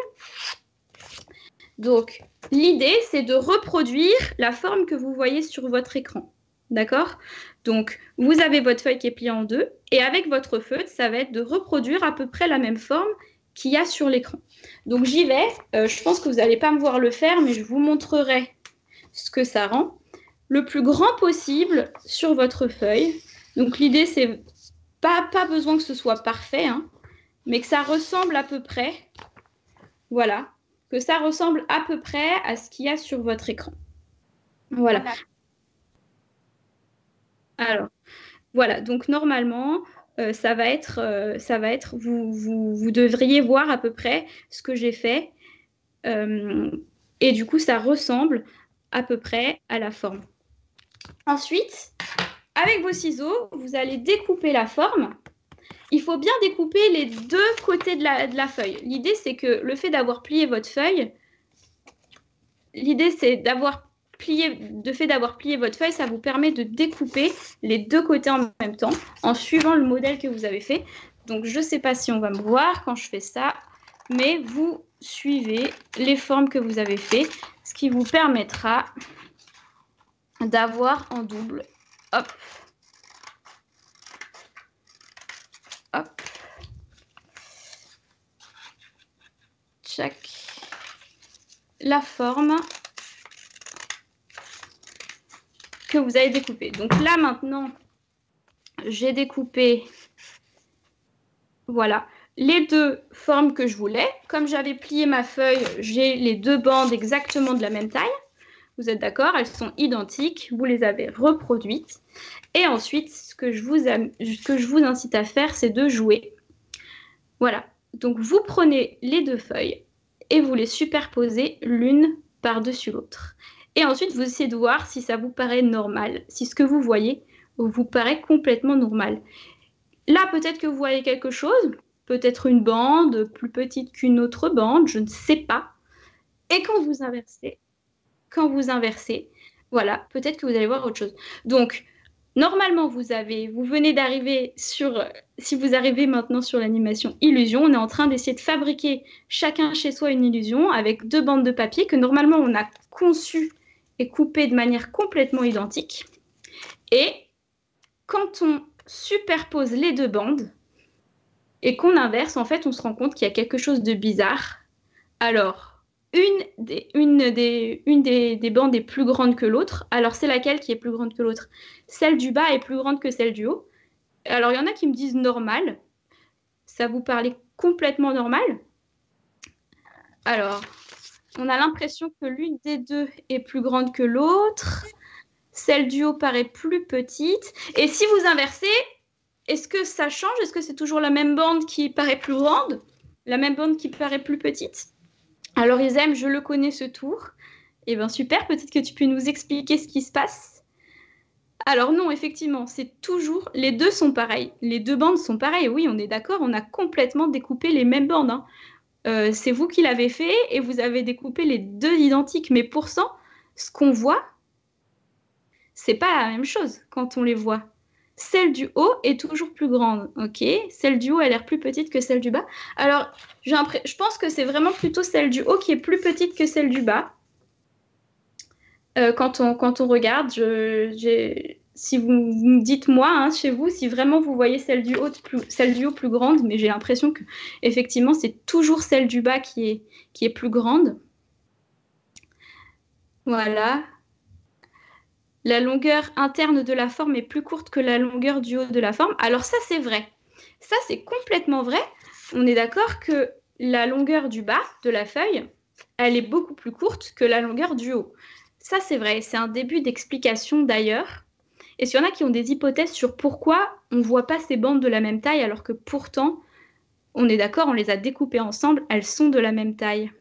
Donc, l'idée, c'est de reproduire la forme que vous voyez sur votre écran. D'accord? Donc, vous avez votre feuille qui est pliée en deux, et avec votre feutre, ça va être de reproduire à peu près la même forme qu'il y a sur l'écran. Donc, j'y vais. Je pense que vous n'allez pas me voir le faire, mais je vous montrerai ce que ça rend. Le plus grand possible sur votre feuille. Donc, l'idée, c'est pas besoin que ce soit parfait, hein, mais que ça ressemble à peu près. Voilà. Que ça ressemble à peu près à ce qu'il y a sur votre écran. Voilà. Alors, voilà. Donc, normalement, ça va être, vous devriez voir à peu près ce que j'ai fait. Et du coup, ça ressemble à peu près à la forme. Ensuite, avec vos ciseaux, vous allez découper la forme. Il faut bien découper les deux côtés de la feuille. L'idée, c'est que le fait d'avoir plié votre feuille, votre feuille, ça vous permet de découper les deux côtés en même temps, en suivant le modèle que vous avez fait. Donc, je ne sais pas si on va me voir quand je fais ça, mais vous suivez les formes que vous avez fait, ce qui vous permettra d'avoir en double. Hop. Hop. Tchac. La forme que vous avez découpée. Donc là, maintenant, j'ai découpé, voilà, les deux formes que je voulais. Comme j'avais plié ma feuille, j'ai les deux bandes exactement de la même taille. Vous êtes d'accord? Elles sont identiques. Vous les avez reproduites. Et ensuite, ce que je vous incite à faire, c'est de jouer. Voilà. Donc, vous prenez les deux feuilles et vous les superposez l'une par-dessus l'autre. Et ensuite, vous essayez de voir si ça vous paraît normal, si ce que vous voyez vous paraît complètement normal. Là, peut-être que vous voyez quelque chose, peut-être une bande plus petite qu'une autre bande, je ne sais pas. Et quand vous inversez, voilà, peut-être que vous allez voir autre chose. Donc, normalement, vous venez d'arriver sur, si vous arrivez maintenant sur l'animation illusion, on est en train d'essayer de fabriquer chacun chez soi une illusion avec deux bandes de papier que normalement on a conçues et coupées de manière complètement identique. Et quand on superpose les deux bandes et qu'on inverse, en fait, on se rend compte qu'il y a quelque chose de bizarre. Alors, une des bandes est plus grande que l'autre. Alors, c'est laquelle qui est plus grande que l'autre? Celle du bas est plus grande que celle du haut. Alors, il y en a qui me disent normal. Ça vous paraît complètement normal? Alors, on a l'impression que l'une des deux est plus grande que l'autre. Celle du haut paraît plus petite. Et si vous inversez, est-ce que ça change? Est-ce que c'est toujours la même bande qui paraît plus grande? La même bande qui paraît plus petite? Alors, Isem, je le connais ce tour. Eh bien, super, peut-être que tu peux nous expliquer ce qui se passe. Alors non, effectivement, c'est toujours... Les deux sont pareils. Les deux bandes sont pareilles. Oui, on est d'accord, on a complètement découpé les mêmes bandes. Hein. C'est vous qui l'avez fait et vous avez découpé les deux identiques. Mais pourtant, ce qu'on voit, c'est pas la même chose quand on les voit. Celle du haut est toujours plus grande, ok? Celle du haut a l'air plus petite que celle du bas. Alors, je pense que c'est vraiment plutôt celle du haut qui est plus petite que celle du bas. Quand on regarde, si vous me dites moi, hein, chez vous, si vraiment vous voyez celle du haut plus grande, mais j'ai l'impression que effectivement c'est toujours celle du bas qui est plus grande. Voilà. La longueur interne de la forme est plus courte que la longueur du haut de la forme. Alors ça, c'est vrai. Ça, c'est complètement vrai. On est d'accord que la longueur du bas de la feuille, elle est beaucoup plus courte que la longueur du haut. Ça, c'est vrai. C'est un début d'explication d'ailleurs. Et s'il y en a qui ont des hypothèses sur pourquoi on ne voit pas ces bandes de la même taille alors que pourtant, on est d'accord, on les a découpées ensemble, elles sont de la même taille.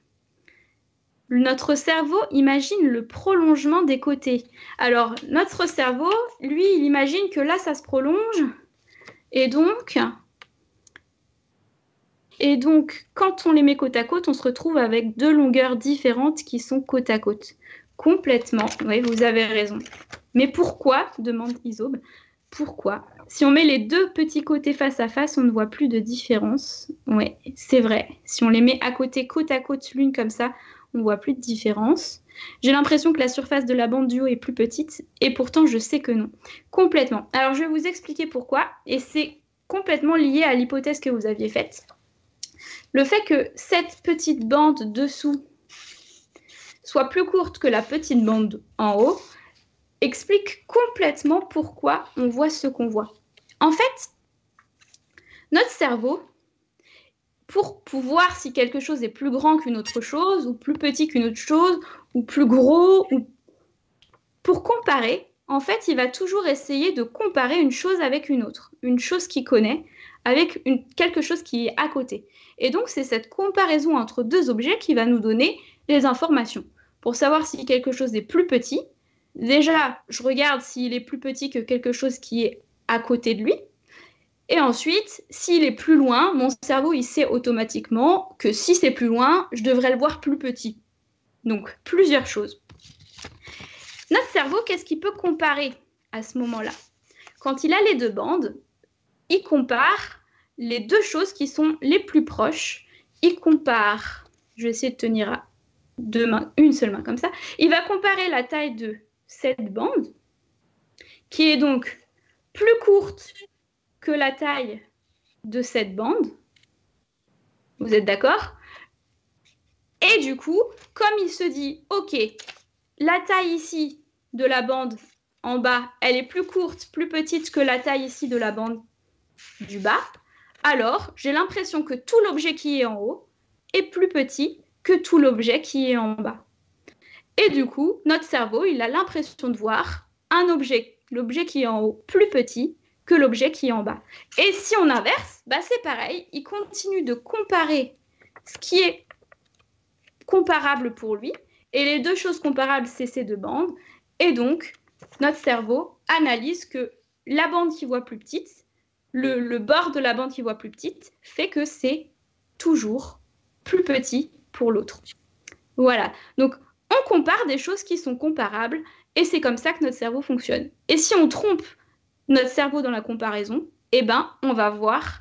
notre cerveau imagine le prolongement des côtés. Alors, notre cerveau, lui, il imagine que là, ça se prolonge. Et donc, quand on les met côte à côte, on se retrouve avec deux longueurs différentes qui sont côte à côte. Complètement. Oui, vous avez raison. Mais pourquoi, demande Isobe. Pourquoi? Si on met les deux petits côtés face à face, on ne voit plus de différence. Oui, c'est vrai. Si on les met à côte à côte, l'une comme ça, on ne voit plus de différence. J'ai l'impression que la surface de la bande du haut est plus petite, et pourtant je sais que non. Complètement. Alors je vais vous expliquer pourquoi, et c'est complètement lié à l'hypothèse que vous aviez faite. Le fait que cette petite bande dessous soit plus courte que la petite bande en haut explique complètement pourquoi on voit ce qu'on voit. En fait, notre cerveau, pour pouvoir si quelque chose est plus grand qu'une autre chose, ou plus petit qu'une autre chose, ou plus gros, ou pour comparer, en fait, il va toujours essayer de comparer une chose avec une autre, une chose qu'il connaît avec quelque chose qui est à côté. Et donc, c'est cette comparaison entre deux objets qui va nous donner les informations. Pour savoir si quelque chose est plus petit, déjà, je regarde s'il est plus petit que quelque chose qui est à côté de lui. Et ensuite, s'il est plus loin, mon cerveau, il sait automatiquement que si c'est plus loin, je devrais le voir plus petit. Donc, plusieurs choses. Notre cerveau, qu'est-ce qu'il peut comparer à ce moment-là? Quand il a les deux bandes, il compare les deux choses qui sont les plus proches. Il compare, je vais essayer de tenir à deux mains, une seule main comme ça. Il va comparer la taille de cette bande, qui est donc plus courte que la taille de cette bande. Vous êtes d'accord? Et du coup, comme il se dit, ok, la taille ici de la bande en bas, elle est plus courte, plus petite que la taille ici de la bande du bas, alors j'ai l'impression que tout l'objet qui est en haut est plus petit que tout l'objet qui est en bas. Et du coup, notre cerveau, il a l'impression de voir l'objet qui est en haut, plus petit que l'objet qui est en bas. Et si on inverse, bah c'est pareil, il continue de comparer ce qui est comparable pour lui, et les deux choses comparables, c'est ces deux bandes, et donc notre cerveau analyse que la bande qui voit plus petite, le bord de la bande qui voit plus petite, fait que c'est toujours plus petit pour l'autre. Voilà, donc on compare des choses qui sont comparables, et c'est comme ça que notre cerveau fonctionne. Et si on trompe notre cerveau dans la comparaison, eh ben, on va voir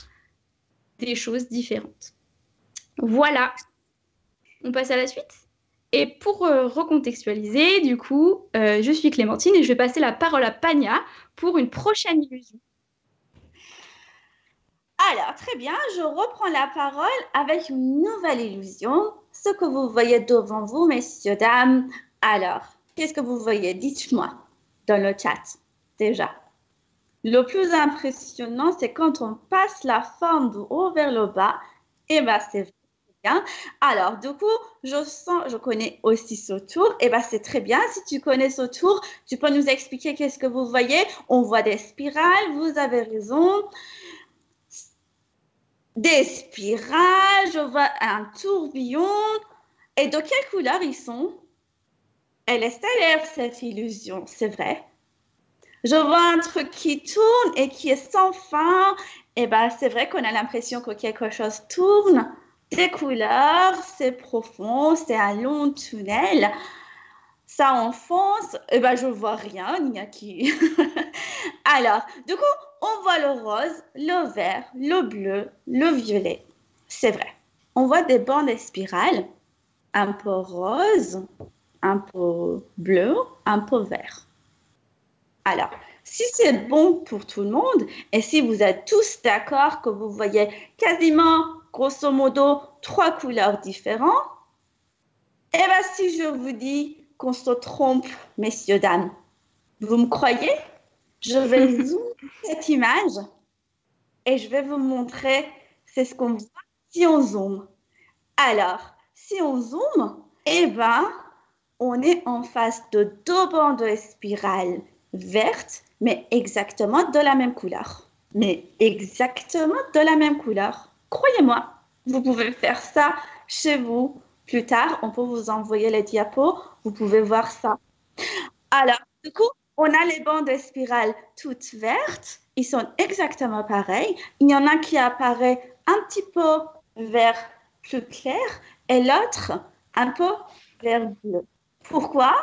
des choses différentes. Voilà, on passe à la suite. Et pour recontextualiser, du coup, je suis Clémentine et je vais passer la parole à Pania pour une prochaine illusion. Alors, très bien, je reprends la parole avec une nouvelle illusion. Ce que vous voyez devant vous, messieurs, dames. Alors, qu'est-ce que vous voyez? Dites-moi dans le chat, déjà. Le plus impressionnant, c'est quand on passe la forme du haut vers le bas. Et bien, c'est bien. Alors, du coup, je connais aussi ce tour. Et bien, c'est très bien. Si tu connais ce tour, tu peux nous expliquer qu'est-ce que vous voyez? On voit des spirales, vous avez raison. Des spirales, je vois un tourbillon. Et de quelle couleur ils sont? Elle est stellaire, cette illusion, c'est vrai. Je vois un truc qui tourne et qui est sans fin. Et ben, c'est vrai qu'on a l'impression que quelque chose tourne. Des couleurs, c'est profond, c'est un long tunnel. Ça enfonce. Et ben, je vois rien, il n'y a qui. Alors, du coup, on voit le rose, le vert, le bleu, le violet. C'est vrai. On voit des bandes spirales, un peu rose, un peu bleu, un peu vert. Alors, si c'est bon pour tout le monde et si vous êtes tous d'accord que vous voyez quasiment, grosso modo, 3 couleurs différentes, eh bien, si je vous dis qu'on se trompe, messieurs, dames, vous me croyez? Je vais zoomer cette image et je vais vous montrer c'est ce qu'on voit si on zoome. Alors, si on zoome, eh bien, on est en face de deux bandes spirales vertes, mais exactement de la même couleur. Mais exactement de la même couleur. Croyez-moi, vous pouvez faire ça chez vous Plus tard, on peut vous envoyer les diapos, vous pouvez voir ça. Alors, du coup, on a les bandes de spirale toutes vertes. Ils sont exactement pareils. Il y en a qui apparaît un petit peu vert plus clair et l'autre un peu vert bleu. Pourquoi?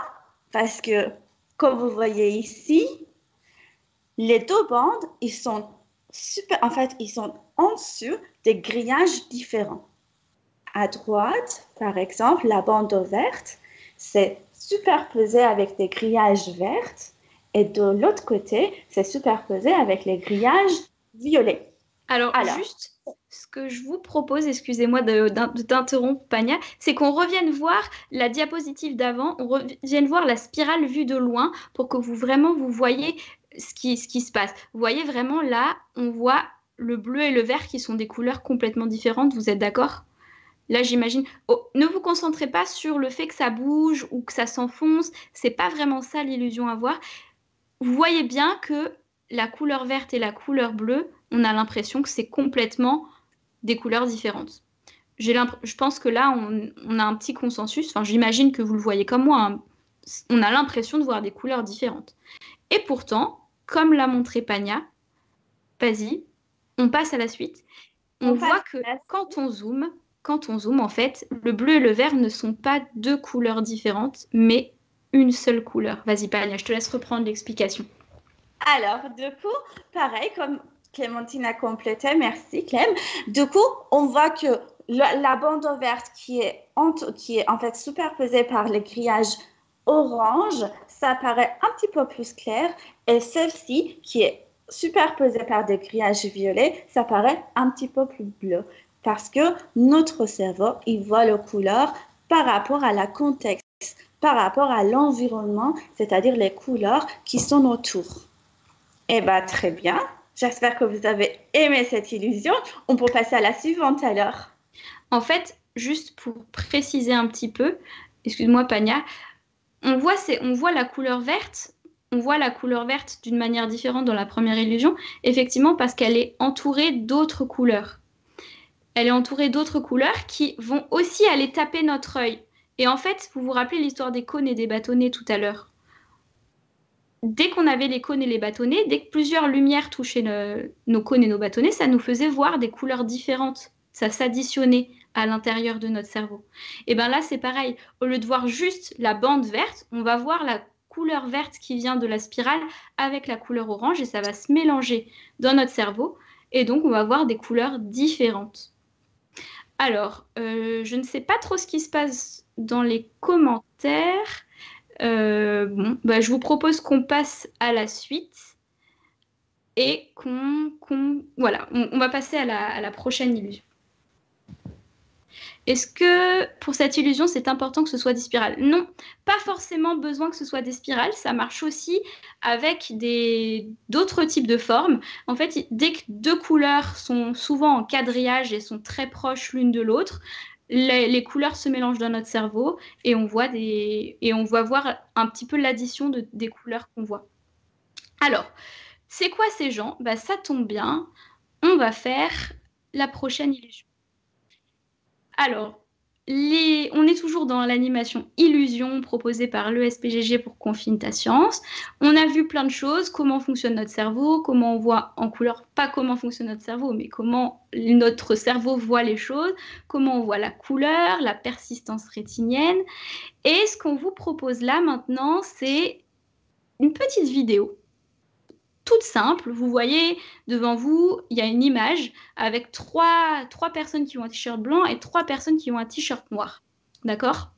Parce que, comme vous voyez ici, les deux bandes, ils sont en fait, ils sont en dessous des grillages différents. À droite, par exemple, la bande verte, c'est superposé avec des grillages verts. Et de l'autre côté, c'est superposé avec les grillages violets. Alors, juste ce que je vous propose, excusez-moi de t'interrompre, Pania, c'est qu'on revienne voir la diapositive d'avant, on revienne voir la spirale vue de loin pour que vous voyez ce qui se passe. Vous voyez vraiment là, on voit le bleu et le vert qui sont des couleurs complètement différentes, vous êtes d'accord? Là, j'imagine. Oh, ne vous concentrez pas sur le fait que ça bouge ou que ça s'enfonce. C'est pas vraiment ça l'illusion à voir. Vous voyez bien que la couleur verte et la couleur bleue, on a l'impression que c'est complètement des couleurs différentes. Je pense que là, on a un petit consensus. Enfin, j'imagine que vous le voyez comme moi, hein. On a l'impression de voir des couleurs différentes. Et pourtant, comme l'a montré Pania, vas-y, on passe à la suite. On voit que quand on zoome, en fait, le bleu et le vert ne sont pas deux couleurs différentes, mais une seule couleur. Vas-y, Pania, je te laisse reprendre l'explication. Alors, du coup, pareil, comme Clémentine a complété, merci Clem. Du coup, on voit que la bande verte qui est en fait superposée par les grillages orange, ça paraît un petit peu plus clair. Et celle-ci, qui est superposée par des grillages violets, ça paraît un petit peu plus bleu. Parce que notre cerveau, il voit les couleurs par rapport à la contexte, par rapport à l'environnement, c'est-à-dire les couleurs qui sont autour. Eh bien, très bien. J'espère que vous avez aimé cette illusion. On peut passer à la suivante alors. En fait, juste pour préciser un petit peu, excuse-moi Pania, on voit la couleur verte. On voit la couleur verte d'une manière différente dans la première illusion, effectivement parce qu'elle est entourée d'autres couleurs. Elle est entourée d'autres couleurs qui vont aussi aller taper notre œil. Et en fait, vous vous rappelez l'histoire des cônes et des bâtonnets tout à l'heure. Dès qu'on avait les cônes et les bâtonnets, dès que plusieurs lumières touchaient nos cônes et nos bâtonnets, ça nous faisait voir des couleurs différentes. Ça s'additionnait à l'intérieur de notre cerveau. Et bien là, c'est pareil. Au lieu de voir juste la bande verte, on va voir la couleur verte qui vient de la spirale avec la couleur orange et ça va se mélanger dans notre cerveau. Et donc, on va voir des couleurs différentes. Alors, je ne sais pas trop ce qui se passe dans les commentaires. Bon, bah, je vous propose qu'on passe à la suite et voilà, on va passer à la prochaine illusion. Est-ce que pour cette illusion, c'est important que ce soit des spirales? Non, pas forcément besoin que ce soit des spirales. Ça marche aussi avec d'autres types de formes. En fait, dès que deux couleurs sont souvent en quadrillage et sont très proches l'une de l'autre, les couleurs se mélangent dans notre cerveau et on va voir un petit peu l'addition des couleurs qu'on voit. Alors, c'est quoi ces gens? Bah, ça tombe bien, on va faire la prochaine illusion. Alors, on est toujours dans l'animation illusion proposée par l'ESPGG pour Confine ta science. On a vu plein de choses, comment fonctionne notre cerveau, comment on voit en couleur, pas comment fonctionne notre cerveau, mais comment notre cerveau voit les choses, comment on voit la couleur, la persistance rétinienne. Et ce qu'on vous propose là maintenant, c'est une petite vidéo toute simple. Vous voyez devant vous, il y a une image avec trois personnes qui ont un t-shirt blanc et 3 personnes qui ont un t-shirt noir. D'accord?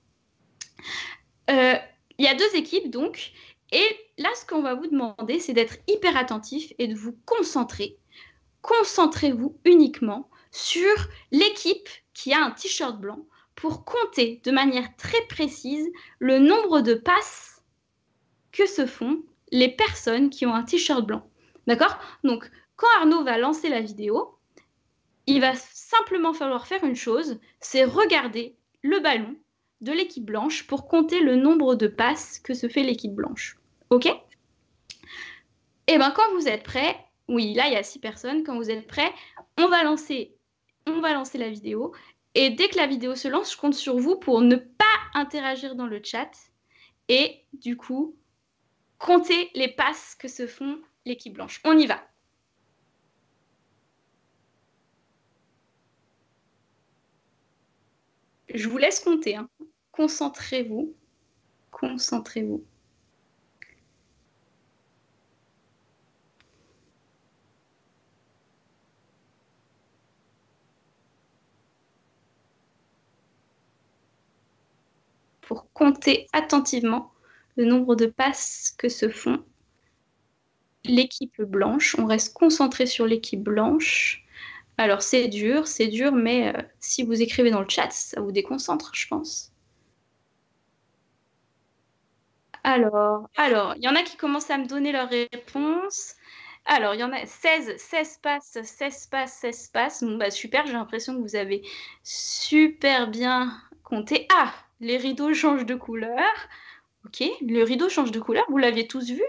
Il y a 2 équipes donc. Et là, ce qu'on va vous demander, c'est d'être hyper attentif et de vous concentrer. Concentrez-vous uniquement sur l'équipe qui a un t-shirt blanc pour compter de manière très précise le nombre de passes que se font les personnes qui ont un t-shirt blanc. D'accord? Donc, quand Arnaud va lancer la vidéo, il va simplement falloir faire une chose, c'est regarder le ballon de l'équipe blanche pour compter le nombre de passes que se fait l'équipe blanche. OK? Et bien, quand vous êtes prêts, oui, là, il y a 6 personnes. Quand vous êtes prêts, on va lancer la vidéo Et dès que la vidéo se lance, je compte sur vous pour ne pas interagir dans le chat et du coup, compter les passes que se font l'équipe blanche. On y va. Je vous laisse compter. Hein. Concentrez-vous. Concentrez-vous. Pour compter attentivement le nombre de passes que se font l'équipe blanche. On reste concentré sur l'équipe blanche. Alors c'est dur, mais si vous écrivez dans le chat, ça vous déconcentre, je pense. Alors, il y en a qui commencent à me donner leurs réponses. Alors, il y en a 16 passes, 16 passes, 16 passes. Bon, bah, super, j'ai l'impression que vous avez super bien compté. Ah, les rideaux changent de couleur. Ok, le rideau change de couleur, vous l'aviez tous vu?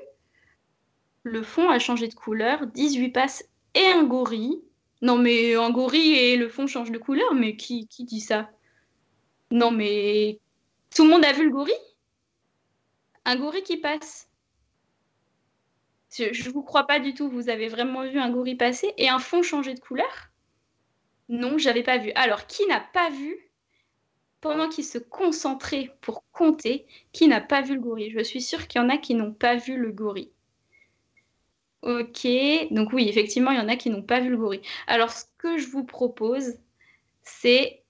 Le fond a changé de couleur, 18 passes et un gorille. Non, mais un gorille et le fond changent de couleur, mais qui dit ça? Non, mais tout le monde a vu le gorille? Un gorille qui passe. Je ne vous crois pas du tout, vous avez vraiment vu un gorille passer et un fond changer de couleur? Non, j'avais pas vu. Alors, qui n'a pas vu, pendant qu'il se concentrait pour compter, qui n'a pas vu le gorille? Je suis sûre qu'il y en a qui n'ont pas vu le gorille. Ok, donc oui, effectivement, il y en a qui n'ont pas vu le gorille. Alors, ce que je vous propose, c'est...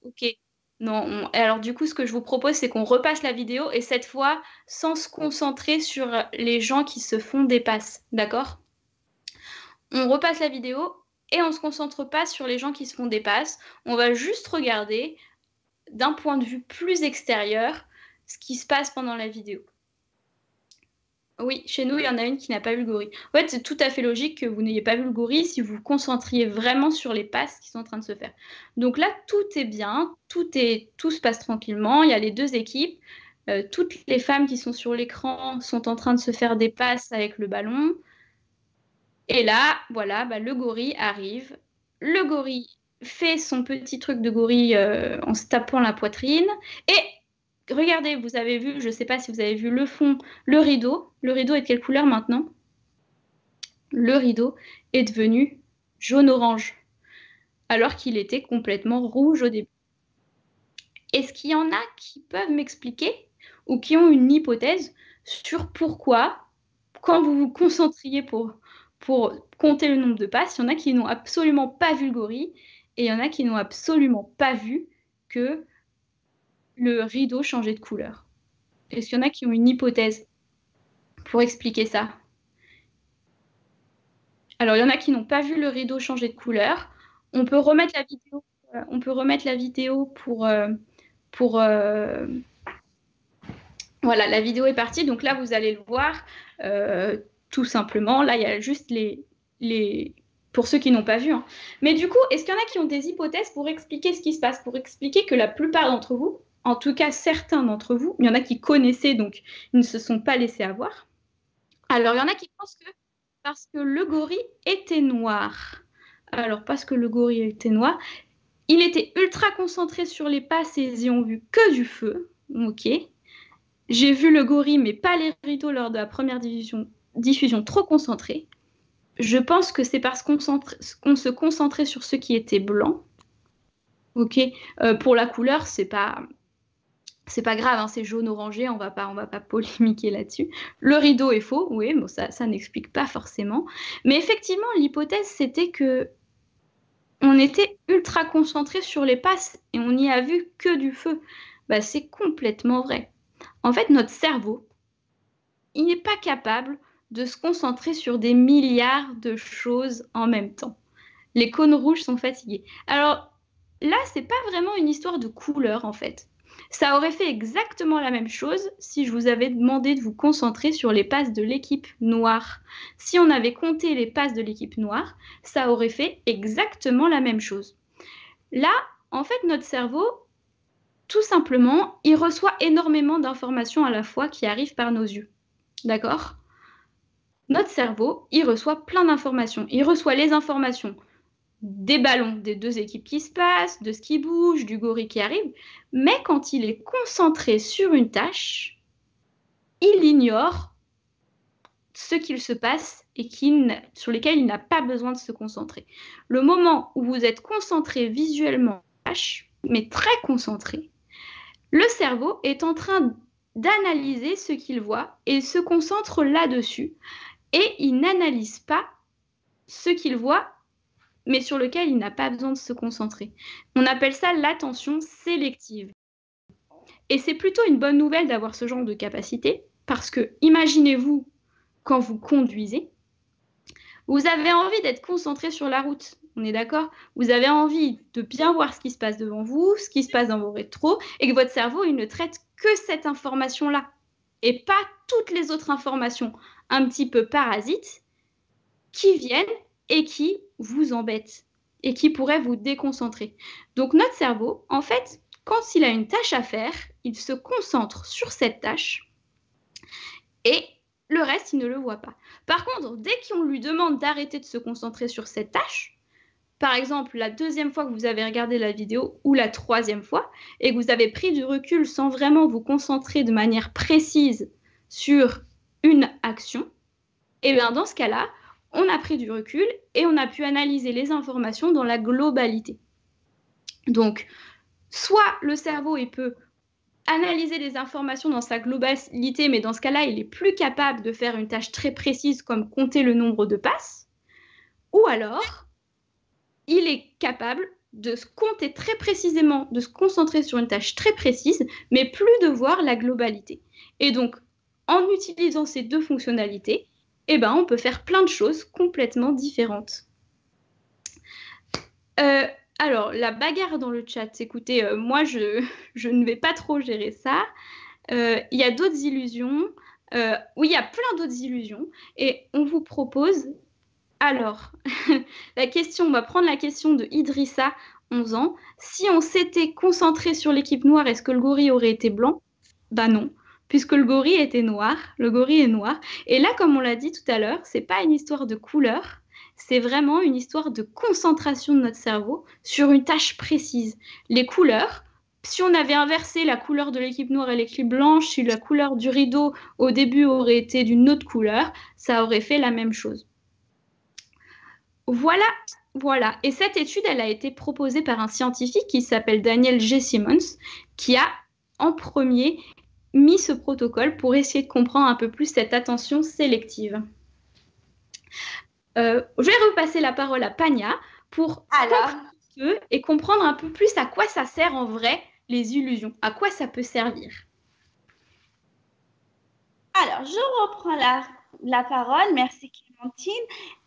Ok, non, alors du coup, ce que je vous propose, c'est qu'on repasse la vidéo et cette fois, sans se concentrer sur les gens qui se font des passes, d'accord? On repasse la vidéo et on ne se concentre pas sur les gens qui se font des passes. On va juste regarder d'un point de vue plus extérieur ce qui se passe pendant la vidéo. Oui, chez nous, il y en a une qui n'a pas vu le gorille. En fait, c'est tout à fait logique que vous n'ayez pas vu le gorille si vous vous concentriez vraiment sur les passes qui sont en train de se faire. Donc là, tout est bien, tout se passe tranquillement. Il y a les deux équipes. Toutes les femmes qui sont sur l'écran sont en train de se faire des passes avec le ballon. Et là, voilà, bah, le gorille arrive. Le gorille fait son petit truc de gorille en se tapant la poitrine. Et regardez, vous avez vu, je ne sais pas si vous avez vu le fond, le rideau. Le rideau est de quelle couleur maintenant? Le rideau est devenu jaune-orange, alors qu'il était complètement rouge au début. Est-ce qu'il y en a qui peuvent m'expliquer ou qui ont une hypothèse sur pourquoi, quand vous vous concentriez pour compter le nombre de passes, il y en a qui n'ont absolument pas vu le gorille et il y en a qui n'ont absolument pas vu que le rideau changeait de couleur. Est-ce qu'il y en a qui ont une hypothèse pour expliquer ça? Alors, il y en a qui n'ont pas vu le rideau changer de couleur. On peut remettre la vidéo, pour voilà, la vidéo est partie. Donc là, vous allez le voir tout simplement. Là, il y a juste pour ceux qui n'ont pas vu. Hein. Mais du coup, est-ce qu'il y en a qui ont des hypothèses pour expliquer ce qui se passe, pour expliquer que la plupart d'entre vous, en tout cas certains d'entre vous, il y en a qui connaissaient, donc ils ne se sont pas laissés avoir. Alors, il y en a qui pensent que parce que le gorille était noir. Alors, parce que le gorille était noir, il était ultra concentré sur les passes et ils y ont vu que du feu. Ok. J'ai vu le gorille, mais pas les rideaux lors de la première diffusion trop concentrée. Je pense que c'est parce qu'on se concentrait sur ce qui était blanc. Ok. Pour la couleur, c'est pas grave, hein, c'est jaune-orangé, on va pas polémiquer là-dessus. Le rideau est faux, oui, bon, ça n'explique pas forcément. Mais effectivement, l'hypothèse, c'était que on était ultra concentré sur les passes et on n'y a vu que du feu. Bah, c'est complètement vrai. En fait, notre cerveau, il n'est pas capable de se concentrer sur des milliards de choses en même temps. Les cônes rouges sont fatigués. Alors là, c'est pas vraiment une histoire de couleur en fait. Ça aurait fait exactement la même chose si je vous avais demandé de vous concentrer sur les passes de l'équipe noire. Si on avait compté les passes de l'équipe noire, ça aurait fait exactement la même chose. Là, en fait, notre cerveau, tout simplement, il reçoit énormément d'informations à la fois qui arrivent par nos yeux. D'accord? Notre cerveau, il reçoit plein d'informations. Il reçoit les informations des ballons des deux équipes qui se passent, de ce qui bouge, du gorille qui arrive, mais quand il est concentré sur une tâche, il ignore ce qu'il se passe et sur lesquels il n'a pas besoin de se concentrer. Le moment où vous êtes concentré visuellement sur une tâche, mais très concentré, le cerveau est en train d'analyser ce qu'il voit et se concentre là-dessus. Et il n'analyse pas ce qu'il voit, mais sur lequel il n'a pas besoin de se concentrer. On appelle ça l'attention sélective. Et c'est plutôt une bonne nouvelle d'avoir ce genre de capacité, parce que imaginez-vous quand vous conduisez, vous avez envie d'être concentré sur la route, on est d'accord? Vous avez envie de bien voir ce qui se passe devant vous, ce qui se passe dans vos rétros, et que votre cerveau, il ne traite que cette information-là, et pas toutes les autres informations un petit peu parasites qui viennent et qui vous embêtent, et qui pourraient vous déconcentrer. Donc notre cerveau, en fait, quand il a une tâche à faire, il se concentre sur cette tâche, et le reste, il ne le voit pas. Par contre, dès qu'on lui demande d'arrêter de se concentrer sur cette tâche, par exemple, la deuxième fois que vous avez regardé la vidéo ou la troisième fois, et que vous avez pris du recul sans vraiment vous concentrer de manière précise sur une action, et bien dans ce cas-là, on a pris du recul et on a pu analyser les informations dans la globalité. Donc, soit le cerveau, il peut analyser les informations dans sa globalité, mais dans ce cas-là, il est plus capable de faire une tâche très précise comme compter le nombre de passes, ou alors, il est capable de se compter très précisément, de se concentrer sur une tâche très précise, mais plus de voir la globalité. Et donc, en utilisant ces deux fonctionnalités, eh ben, on peut faire plein de choses complètement différentes. Alors, la bagarre dans le chat, écoutez, moi, je ne vais pas trop gérer ça. Il y a d'autres illusions. Oui, il y a plein d'autres illusions. Et on vous propose... Alors, on va prendre la question de Idrissa, 11 ans. Si on s'était concentré sur l'équipe noire, est-ce que le gorille aurait été blanc? Bah non, puisque le gorille était noir. Le gorille est noir. Et là, comme on l'a dit tout à l'heure, c'est pas une histoire de couleur, c'est vraiment une histoire de concentration de notre cerveau sur une tâche précise. Les couleurs, si on avait inversé la couleur de l'équipe noire et l'équipe blanche, si la couleur du rideau au début aurait été d'une autre couleur, ça aurait fait la même chose. Voilà. Et cette étude, elle a été proposée par un scientifique qui s'appelle Daniel G. Simmons, qui a en premier mis ce protocole pour essayer de comprendre un peu plus cette attention sélective. Je vais repasser la parole à Pania pour et comprendre un peu plus à quoi ça sert en vrai les illusions, à quoi ça peut servir. Alors, je reprends la parole. Merci Clémentine.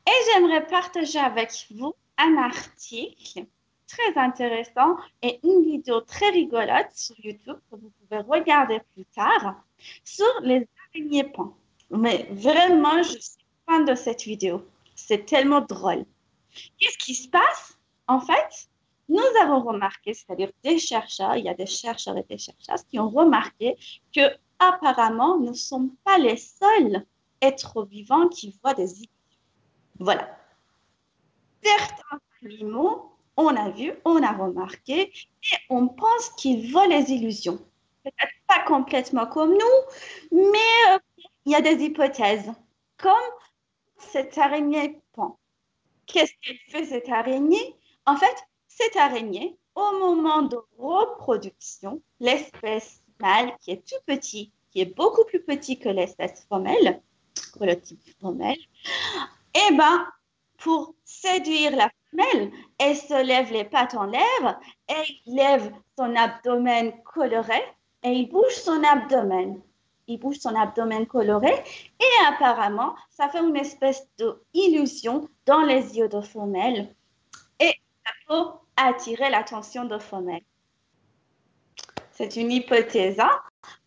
Et j'aimerais partager avec vous un article très intéressant et une vidéo très rigolote sur YouTube que vous pouvez regarder plus tard sur les araignées pans. Mais vraiment, je suis fan de cette vidéo. C'est tellement drôle. Qu'est-ce qui se passe? En fait, nous avons remarqué, c'est-à-dire des chercheurs, il y a des chercheurs et des chercheuses qui ont remarqué que apparemment, nous ne sommes pas les seuls êtres vivants qui voient des illusions. Voilà. Certains animaux, on a vu, on a remarqué, et on pense qu'ils voient les illusions. Peut-être pas complètement comme nous, mais il y a des hypothèses. Comme cette araignée pan. Qu'est-ce qu'elle fait, cette araignée? En fait, cette araignée, au moment de reproduction, l'espèce mâle qui est tout petit, qui est beaucoup plus petit que l'espèce femelle, que le type femelle, eh bien, pour séduire la femelle, elle se lève les pattes en l'air, elle lève son abdomen coloré et il bouge son abdomen. Il bouge son abdomen coloré et apparemment, ça fait une espèce d'illusion dans les yeux de femelle et ça peut attirer l'attention de femelle. C'est une hypothèse. Hein?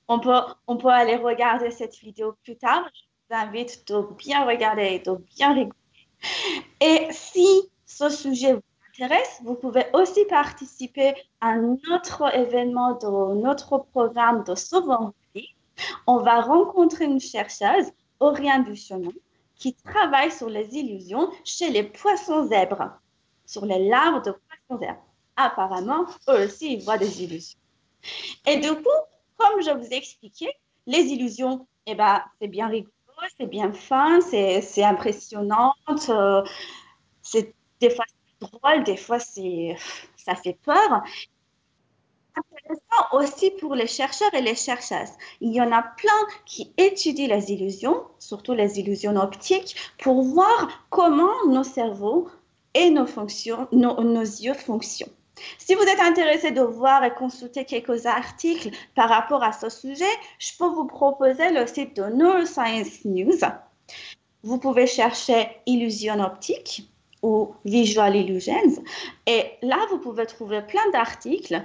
On peut aller regarder cette vidéo plus tard. Je vous invite de bien regarder et de bien rigoler. Et si ce sujet vous intéresse, vous pouvez aussi participer à un autre événement de notre programme de Sauvons-Vie. On va rencontrer une chercheuse, Oriane Duchemin, qui travaille sur les illusions chez les poissons zèbres. sur les larves de poissons verts. Apparemment, eux aussi, ils voient des illusions. Et du coup, comme je vous ai expliqué, les illusions, eh ben, c'est bien rigolo, c'est bien fin, c'est impressionnant, c'est des fois c'est drôle, des fois ça fait peur. Intéressant aussi pour les chercheurs et les chercheuses. Il y en a plein qui étudient les illusions, surtout les illusions optiques, pour voir comment nos cerveaux et nos yeux fonctionnent. Si vous êtes intéressé de voir et consulter quelques articles par rapport à ce sujet, je peux vous proposer le site de Neuroscience News. Vous pouvez chercher illusion optique ou visual illusions et là, vous pouvez trouver plein d'articles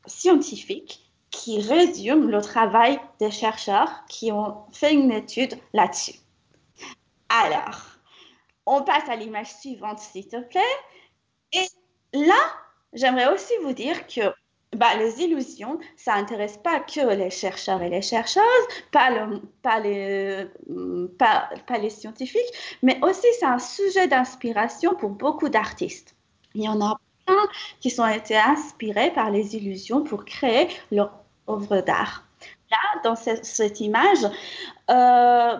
scientifiques qui résument le travail des chercheurs qui ont fait une étude là-dessus. Alors, on passe à l'image suivante, s'il te plaît. Et là, j'aimerais aussi vous dire que les illusions, ça n'intéresse pas que les chercheurs et les chercheuses, pas les scientifiques, mais aussi c'est un sujet d'inspiration pour beaucoup d'artistes. Il y en a plein qui ont été inspirés par les illusions pour créer leur œuvre d'art. Là, dans cette image, euh,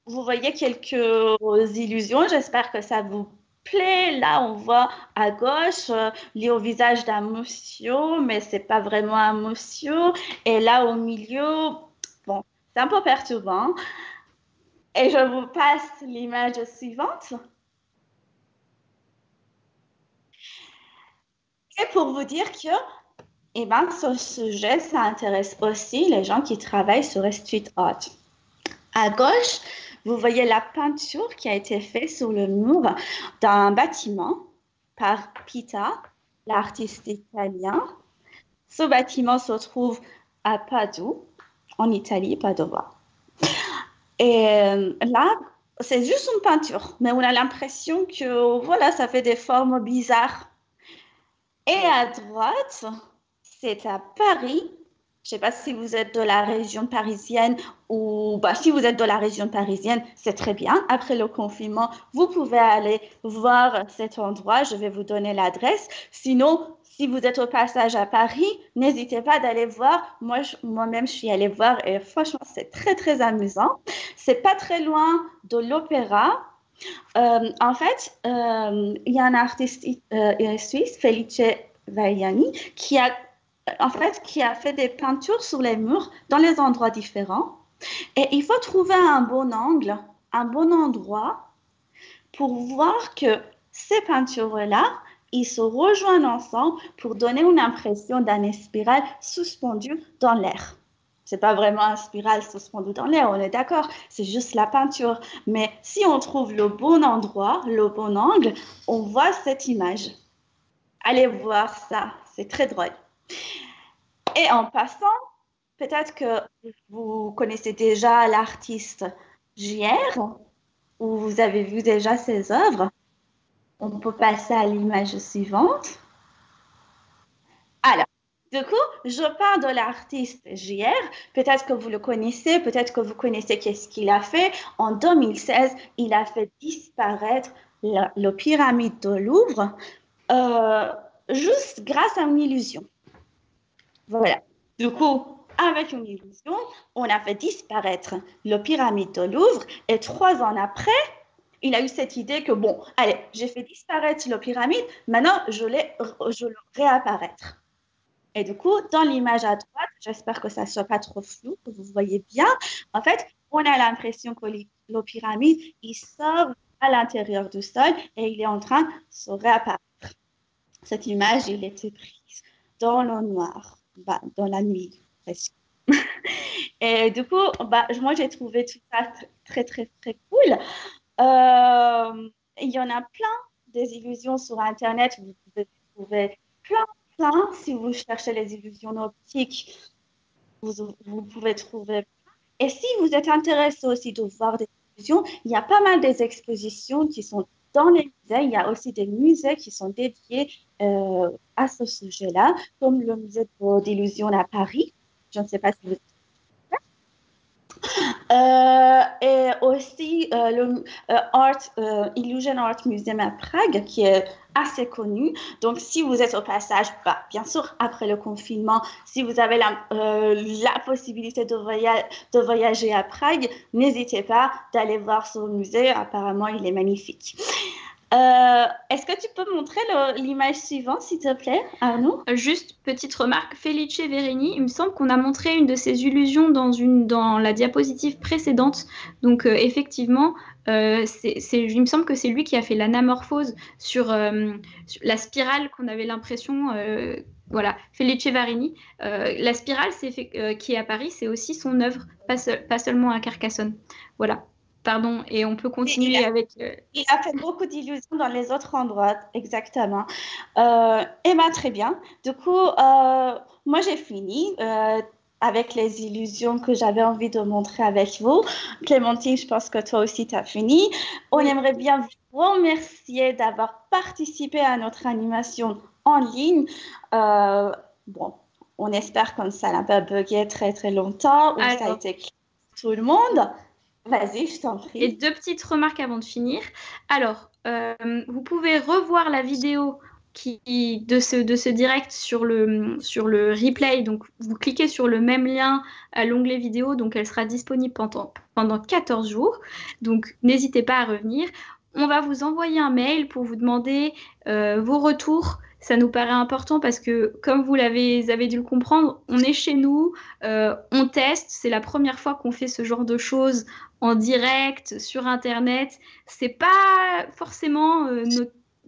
vous voyez quelques illusions. J'espère que ça vous plaît. Là, on voit à gauche lié au visage d'un monsieur, mais c'est pas vraiment un monsieur. Et là, au milieu, bon, c'est un peu perturbant. Et je vous passe l'image suivante. Et pour vous dire que, eh ben, ce sujet, ça intéresse aussi les gens qui travaillent sur les street art. À gauche, vous voyez la peinture qui a été faite sur le mur d'un bâtiment par Pita, l'artiste italien. Ce bâtiment se trouve à Padoue, en Italie, Padova. Et là, c'est juste une peinture, mais on a l'impression que voilà, ça fait des formes bizarres. Et à droite, c'est à Paris. Je ne sais pas si vous êtes de la région parisienne ou si vous êtes de la région parisienne, c'est très bien. Après le confinement, vous pouvez aller voir cet endroit. Je vais vous donner l'adresse. Sinon, si vous êtes au passage à Paris, n'hésitez pas d'aller voir. Moi-même, je suis allée voir et franchement, c'est très, très amusant. C'est pas très loin de l'opéra. En fait, il y a un artiste suisse, Felice Vaiani, qui a fait des peintures sur les murs dans les endroits différents. Et il faut trouver un bon angle, un bon endroit pour voir que ces peintures-là, ils se rejoignent ensemble pour donner une impression d'un spirale suspendu dans l'air. C'est pas vraiment un spirale suspendu dans l'air, on est d'accord, c'est juste la peinture. Mais si on trouve le bon endroit, le bon angle, on voit cette image. Allez voir ça, c'est très drôle. Et en passant, peut-être que vous connaissez déjà l'artiste JR ou vous avez vu déjà ses œuvres. On peut passer à l'image suivante. Alors, du coup, je parle de l'artiste JR. Peut-être que vous le connaissez, peut-être que vous connaissez qu'est-ce qu'il a fait. En 2016, il a fait disparaître le pyramide de Louvre euh, juste grâce à une illusion. Voilà. Du coup, avec une illusion, on a fait disparaître le pyramide de Louvre et 3 ans après, il a eu cette idée que, bon, allez, j'ai fait disparaître le pyramide, maintenant je le réapparaître. Et du coup, dans l'image à droite, j'espère que ça ne soit pas trop flou, que vous voyez bien, en fait, on a l'impression que le pyramide, il sort à l'intérieur du sol et il est en train de se réapparaître. Cette image, il était prise dans le noir, dans la nuit presque. Et du coup, moi, j'ai trouvé tout ça très, très, très cool. Il y en a plein des illusions sur Internet. Vous pouvez trouver plein, plein. Si vous cherchez les illusions optiques, vous pouvez trouver. Et si vous êtes intéressé aussi de voir des illusions, il y a pas mal des expositions qui sont dans les musées. Il y a aussi des musées qui sont dédiés à ce sujet-là, comme le musée d'illusions à Paris. Je ne sais pas si vous Et aussi le Illusion Art Museum à Prague, qui est assez connu. Donc, si vous êtes au passage, bah, bien sûr, après le confinement, si vous avez la possibilité de voyager à Prague, n'hésitez pas d'aller voir ce musée. Apparemment, il est magnifique. Est-ce que tu peux montrer l'image suivante, s'il te plaît, Arnaud? Juste petite remarque, Felice Verini, il me semble qu'on a montré une de ses illusions dans la diapositive précédente. Donc effectivement, il me semble que c'est lui qui a fait l'anamorphose sur la spirale qu'on avait l'impression. Voilà, Felice Verini. La spirale qui est à Paris, c'est aussi son œuvre, pas seulement à Carcassonne. Voilà. Pardon, et on peut continuer avec... Il a fait beaucoup d'illusions dans les autres endroits, exactement. Et bien, très bien. Du coup, moi, j'ai fini avec les illusions que j'avais envie de montrer avec vous. Clémentine, je pense que toi aussi, tu as fini. On aimerait bien vous remercier d'avoir participé à notre animation en ligne. Bon, on espère que ça n'a pas bugué très, très longtemps ou ça a été clair pour tout le monde. Vas-y, je t'en prie. Et 2 petites remarques avant de finir. Alors, vous pouvez revoir la vidéo de ce direct sur le replay. Donc, vous cliquez sur le même lien à l'onglet vidéo. Donc, elle sera disponible pendant 14 jours. Donc, n'hésitez pas à revenir. On va vous envoyer un mail pour vous demander vos retours. Ça nous paraît important parce que, comme vous avez dû le comprendre, on est chez nous, on teste. C'est la première fois qu'on fait ce genre de choses en direct, sur Internet. C'est pas forcément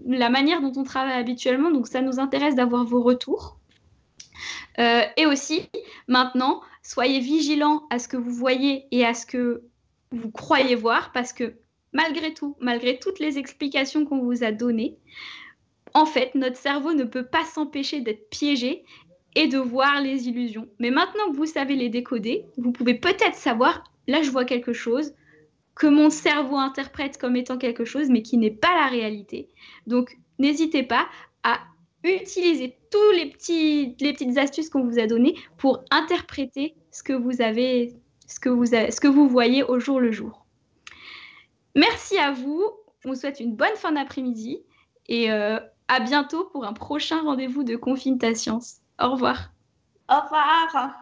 la manière dont on travaille habituellement, donc ça nous intéresse d'avoir vos retours. Et aussi, maintenant, soyez vigilants à ce que vous voyez et à ce que vous croyez voir, parce que malgré tout, malgré toutes les explications qu'on vous a données, en fait, notre cerveau ne peut pas s'empêcher d'être piégé et de voir les illusions. Mais maintenant que vous savez les décoder, vous pouvez peut-être savoir, là je vois quelque chose, que mon cerveau interprète comme étant quelque chose, mais qui n'est pas la réalité. Donc, n'hésitez pas à utiliser tous les petites astuces qu'on vous a données pour interpréter ce que vous voyez au jour le jour. Merci à vous. On vous souhaite une bonne fin d'après-midi et à bientôt pour un prochain rendez-vous de Confine ta science. Au revoir. Au revoir.